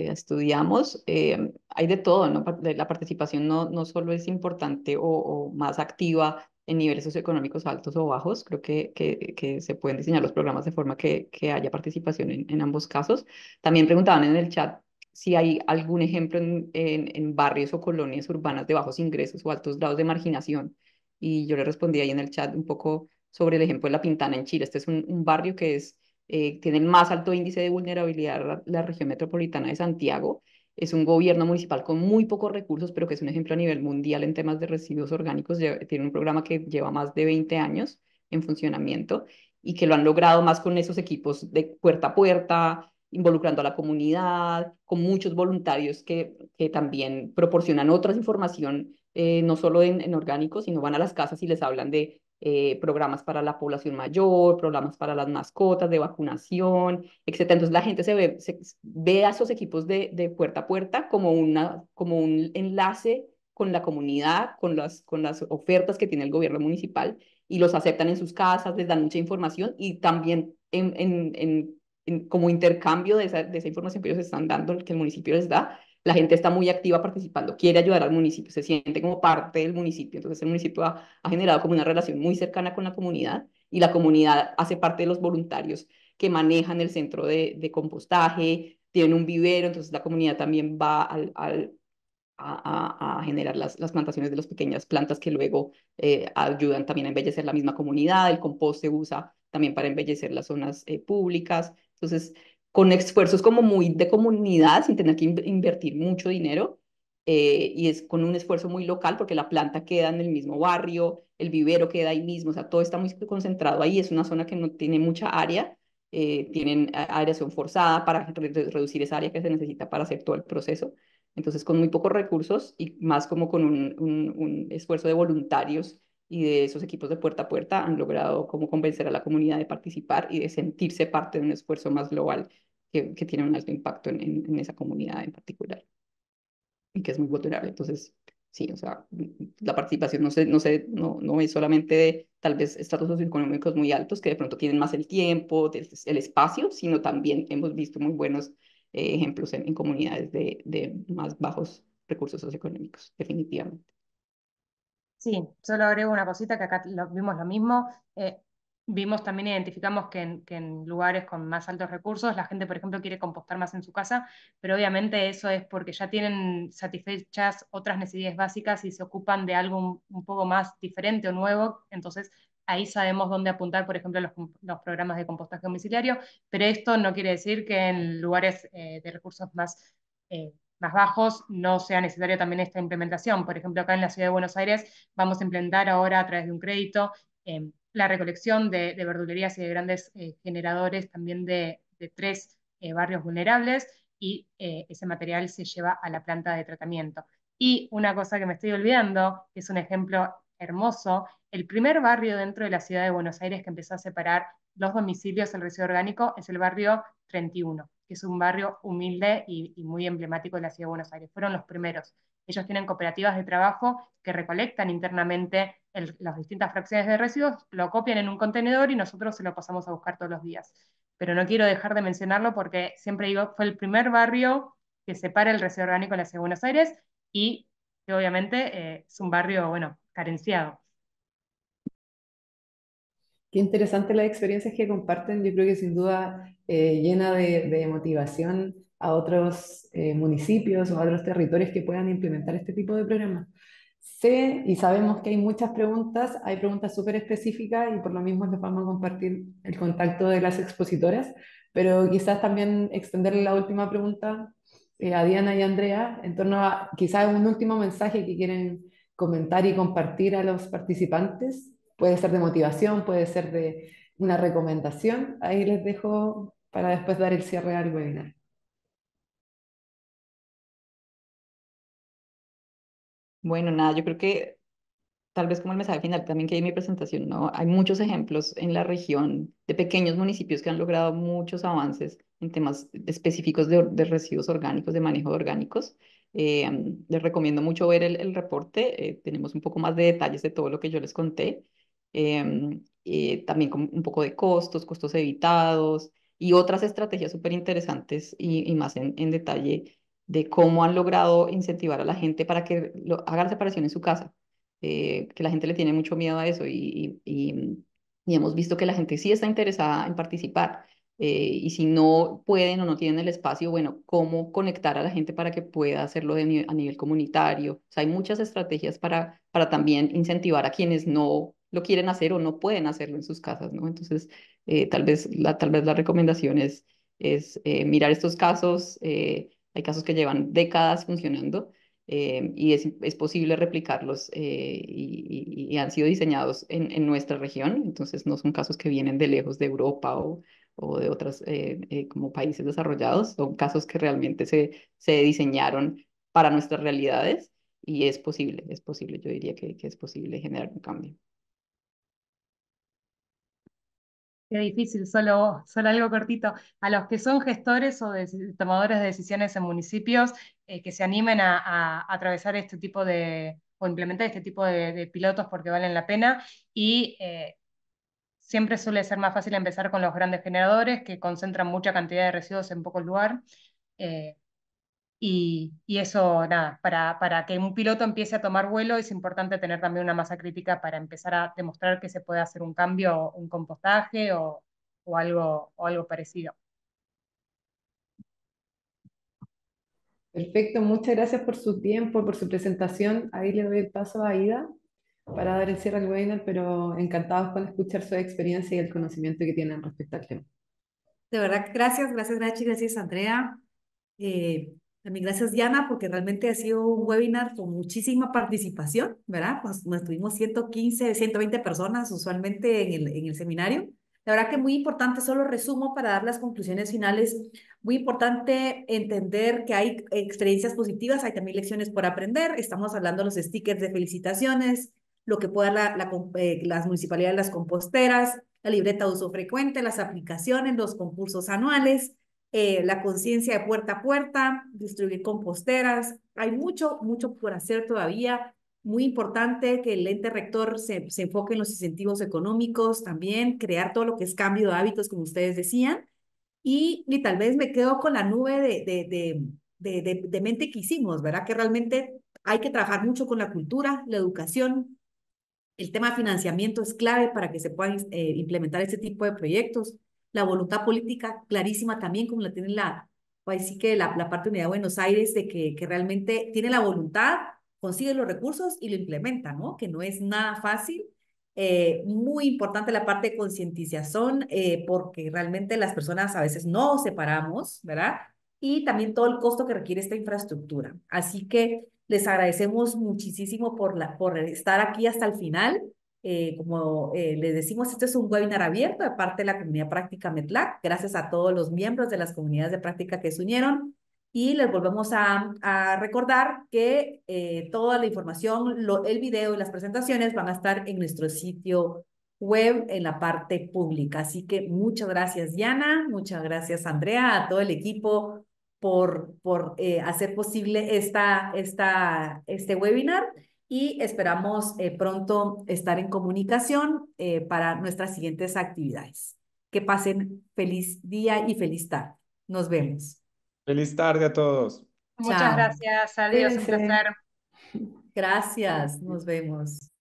estudiamos, hay de todo, ¿no? La participación no solo es importante o más activa en niveles socioeconómicos altos o bajos, creo que se pueden diseñar los programas de forma que haya participación en ambos casos. También preguntaban en el chat si hay algún ejemplo en barrios o colonias urbanas de bajos ingresos o altos grados de marginación. Y yo le respondí ahí en el chat un poco sobre el ejemplo de La Pintana en Chile. Este es un barrio que tiene el más alto índice de vulnerabilidad la región metropolitana de Santiago. Es un gobierno municipal con muy pocos recursos, pero que es un ejemplo a nivel mundial en temas de residuos orgánicos. Tiene un programa que lleva más de 20 años en funcionamiento y que lo han logrado más con esos equipos de puerta a puerta, involucrando a la comunidad, con muchos voluntarios que también proporcionan otras información, no solo en orgánicos, sino van a las casas y les hablan de programas para la población mayor, programas para las mascotas, de vacunación, etcétera. Entonces la gente ve a esos equipos de puerta a puerta como un enlace con la comunidad, con las ofertas que tiene el gobierno municipal y los aceptan en sus casas, les dan mucha información y también como intercambio de esa información que ellos están dando, que el municipio les da, la gente está muy activa participando, quiere ayudar al municipio, se siente como parte del municipio. Entonces el municipio ha generado como una relación muy cercana con la comunidad y la comunidad hace parte de los voluntarios que manejan el centro de compostaje, tienen un vivero, entonces la comunidad también va a generar las plantaciones de las pequeñas plantas que luego ayudan también a embellecer la misma comunidad. El compost se usa también para embellecer las zonas públicas. Entonces, con esfuerzos como muy de comunidad, sin tener que invertir mucho dinero, y es con un esfuerzo muy local, porque la planta queda en el mismo barrio, el vivero queda ahí mismo, o sea, todo está muy concentrado ahí. Es una zona que no tiene mucha área. Tienen aireación forzada para reducir esa área que se necesita para hacer todo el proceso. Entonces, con muy pocos recursos y más como con un esfuerzo de voluntarios y de esos equipos de puerta a puerta, han logrado como convencer a la comunidad de participar y de sentirse parte de un esfuerzo más global que tiene un alto impacto en esa comunidad en particular y que es muy vulnerable. Entonces, sí, o sea, la participación no es solamente de tal vez estratos socioeconómicos muy altos que de pronto tienen más el tiempo, el espacio, sino también hemos visto muy buenos ejemplos en comunidades de más bajos recursos socioeconómicos, definitivamente. Sí, solo agrego una cosita que acá vimos lo mismo. Vimos también, identificamos que en lugares con más altos recursos la gente, por ejemplo, quiere compostar más en su casa, pero obviamente eso es porque ya tienen satisfechas otras necesidades básicas y se ocupan de algo un poco más diferente o nuevo. Entonces ahí sabemos dónde apuntar, por ejemplo, los programas de compostaje domiciliario, pero esto no quiere decir que en lugares de recursos más bajos no sea necesaria también esta implementación. Por ejemplo, acá en la ciudad de Buenos Aires vamos a implementar ahora a través de un crédito la recolección de verdulerías y de grandes generadores también de 3 barrios vulnerables y ese material se lleva a la planta de tratamiento. Y una cosa que me estoy olvidando, que es un ejemplo hermoso, el primer barrio dentro de la ciudad de Buenos Aires que empezó a separar los domicilios del residuo orgánico es el barrio 31, que es un barrio humilde y muy emblemático de la ciudad de Buenos Aires. Fueron los primeros. Ellos tienen cooperativas de trabajo que recolectan internamente las distintas fracciones de residuos, lo copian en un contenedor y nosotros se lo pasamos a buscar todos los días. Pero no quiero dejar de mencionarlo porque siempre digo, fue el primer barrio que separa el residuo orgánico en la ciudad de Buenos Aires y que obviamente es un barrio, bueno, carenciado. Qué interesante las experiencias que comparten. Yo creo que sin duda llena de motivación a otros municipios o a otros territorios que puedan implementar este tipo de programas. Sé y sabemos que hay preguntas súper específicas y por lo mismo les vamos a compartir el contacto de las expositoras, pero quizás también extenderle la última pregunta a Diana y Andrea en torno a quizás un último mensaje que quieren comentar y compartir a los participantes. Puede ser de motivación, puede ser de una recomendación. Ahí les dejo para después dar el cierre al webinar. Bueno, nada, yo creo que tal vez como el mensaje final también que hay en mi presentación, ¿no? Hay muchos ejemplos en la región de pequeños municipios que han logrado muchos avances en temas específicos de residuos orgánicos, de manejo de orgánicos. Les recomiendo mucho ver el reporte. Tenemos un poco más de detalles de todo lo que yo les conté. También con un poco de costos evitados y otras estrategias súper interesantes y más en detalle de cómo han logrado incentivar a la gente para que haga la separación en su casa, que la gente le tiene mucho miedo a eso y hemos visto que la gente sí está interesada en participar. Y si no pueden o no tienen el espacio, bueno, cómo conectar a la gente para que pueda hacerlo a nivel comunitario. O sea, hay muchas estrategias para también incentivar a quienes no lo quieren hacer o no pueden hacerlo en sus casas, ¿no? Entonces, tal vez la recomendación es mirar estos casos. Hay casos que llevan décadas funcionando, y es posible replicarlos, y han sido diseñados en nuestra región. Entonces, no son casos que vienen de lejos de Europa o de otros como países desarrollados. Son casos que realmente se diseñaron para nuestras realidades, y es posible, yo diría que es posible generar un cambio. Qué difícil, solo algo cortito. A los que son gestores o tomadores de decisiones en municipios, que se animen a atravesar este tipo o implementar este tipo de pilotos porque valen la pena. Y siempre suele ser más fácil empezar con los grandes generadores que concentran mucha cantidad de residuos en poco lugar. Eh, y eso, nada, para que un piloto empiece a tomar vuelo es importante tener también una masa crítica para empezar a demostrar que se puede hacer un cambio, un compostaje o algo parecido. Perfecto, muchas gracias por su tiempo, por su presentación. Ahí le doy el paso a Aida para dar el cierre al webinar, pero encantados con escuchar su experiencia y el conocimiento que tienen respecto al tema. De verdad, gracias, Grachi, gracias, Andrea. También gracias, Diana, porque realmente ha sido un webinar con muchísima participación, ¿verdad? Pues nos tuvimos 115, 120 personas usualmente en el seminario. La verdad que muy importante, solo resumo para dar las conclusiones finales, muy importante entender que hay experiencias positivas, hay también lecciones por aprender. Estamos hablando de los stickers de felicitaciones, lo que pueda las municipalidades, las composteras, la libreta de uso frecuente, las aplicaciones, los concursos anuales, la conciencia de puerta a puerta, distribuir composteras. Hay mucho por hacer todavía. Muy importante que el ente rector se enfoque en los incentivos económicos también, crear todo lo que es cambio de hábitos, como ustedes decían. Y tal vez me quedo con la nube de mente que hicimos, ¿verdad? Que realmente hay que trabajar mucho con la cultura, la educación. El tema de financiamiento es clave para que se puedan implementar este tipo de proyectos. La voluntad política clarísima también, como la tiene pues sí que la parte de Unidad de Buenos Aires, de que realmente tiene la voluntad, consigue los recursos y lo implementa, ¿no? Que no es nada fácil. Muy importante la parte de concientización, porque realmente las personas a veces no separamos, ¿verdad? Y también todo el costo que requiere esta infraestructura. Así que les agradecemos muchísimo por estar aquí hasta el final. Como les decimos, este es un webinar abierto de parte de la comunidad práctica METLAC. Gracias a todos los miembros de las comunidades de práctica que se unieron. Y les volvemos a recordar que toda la información, el video y las presentaciones van a estar en nuestro sitio web en la parte pública. Así que muchas gracias, Diana. Muchas gracias, Andrea, a todo el equipo por hacer posible este webinar, y esperamos pronto estar en comunicación para nuestras siguientes actividades. Que pasen feliz día y feliz tarde. Nos vemos. Feliz tarde a todos. Muchas Chao. gracias, adiós, un Cuídense. placer. Gracias. Nos vemos.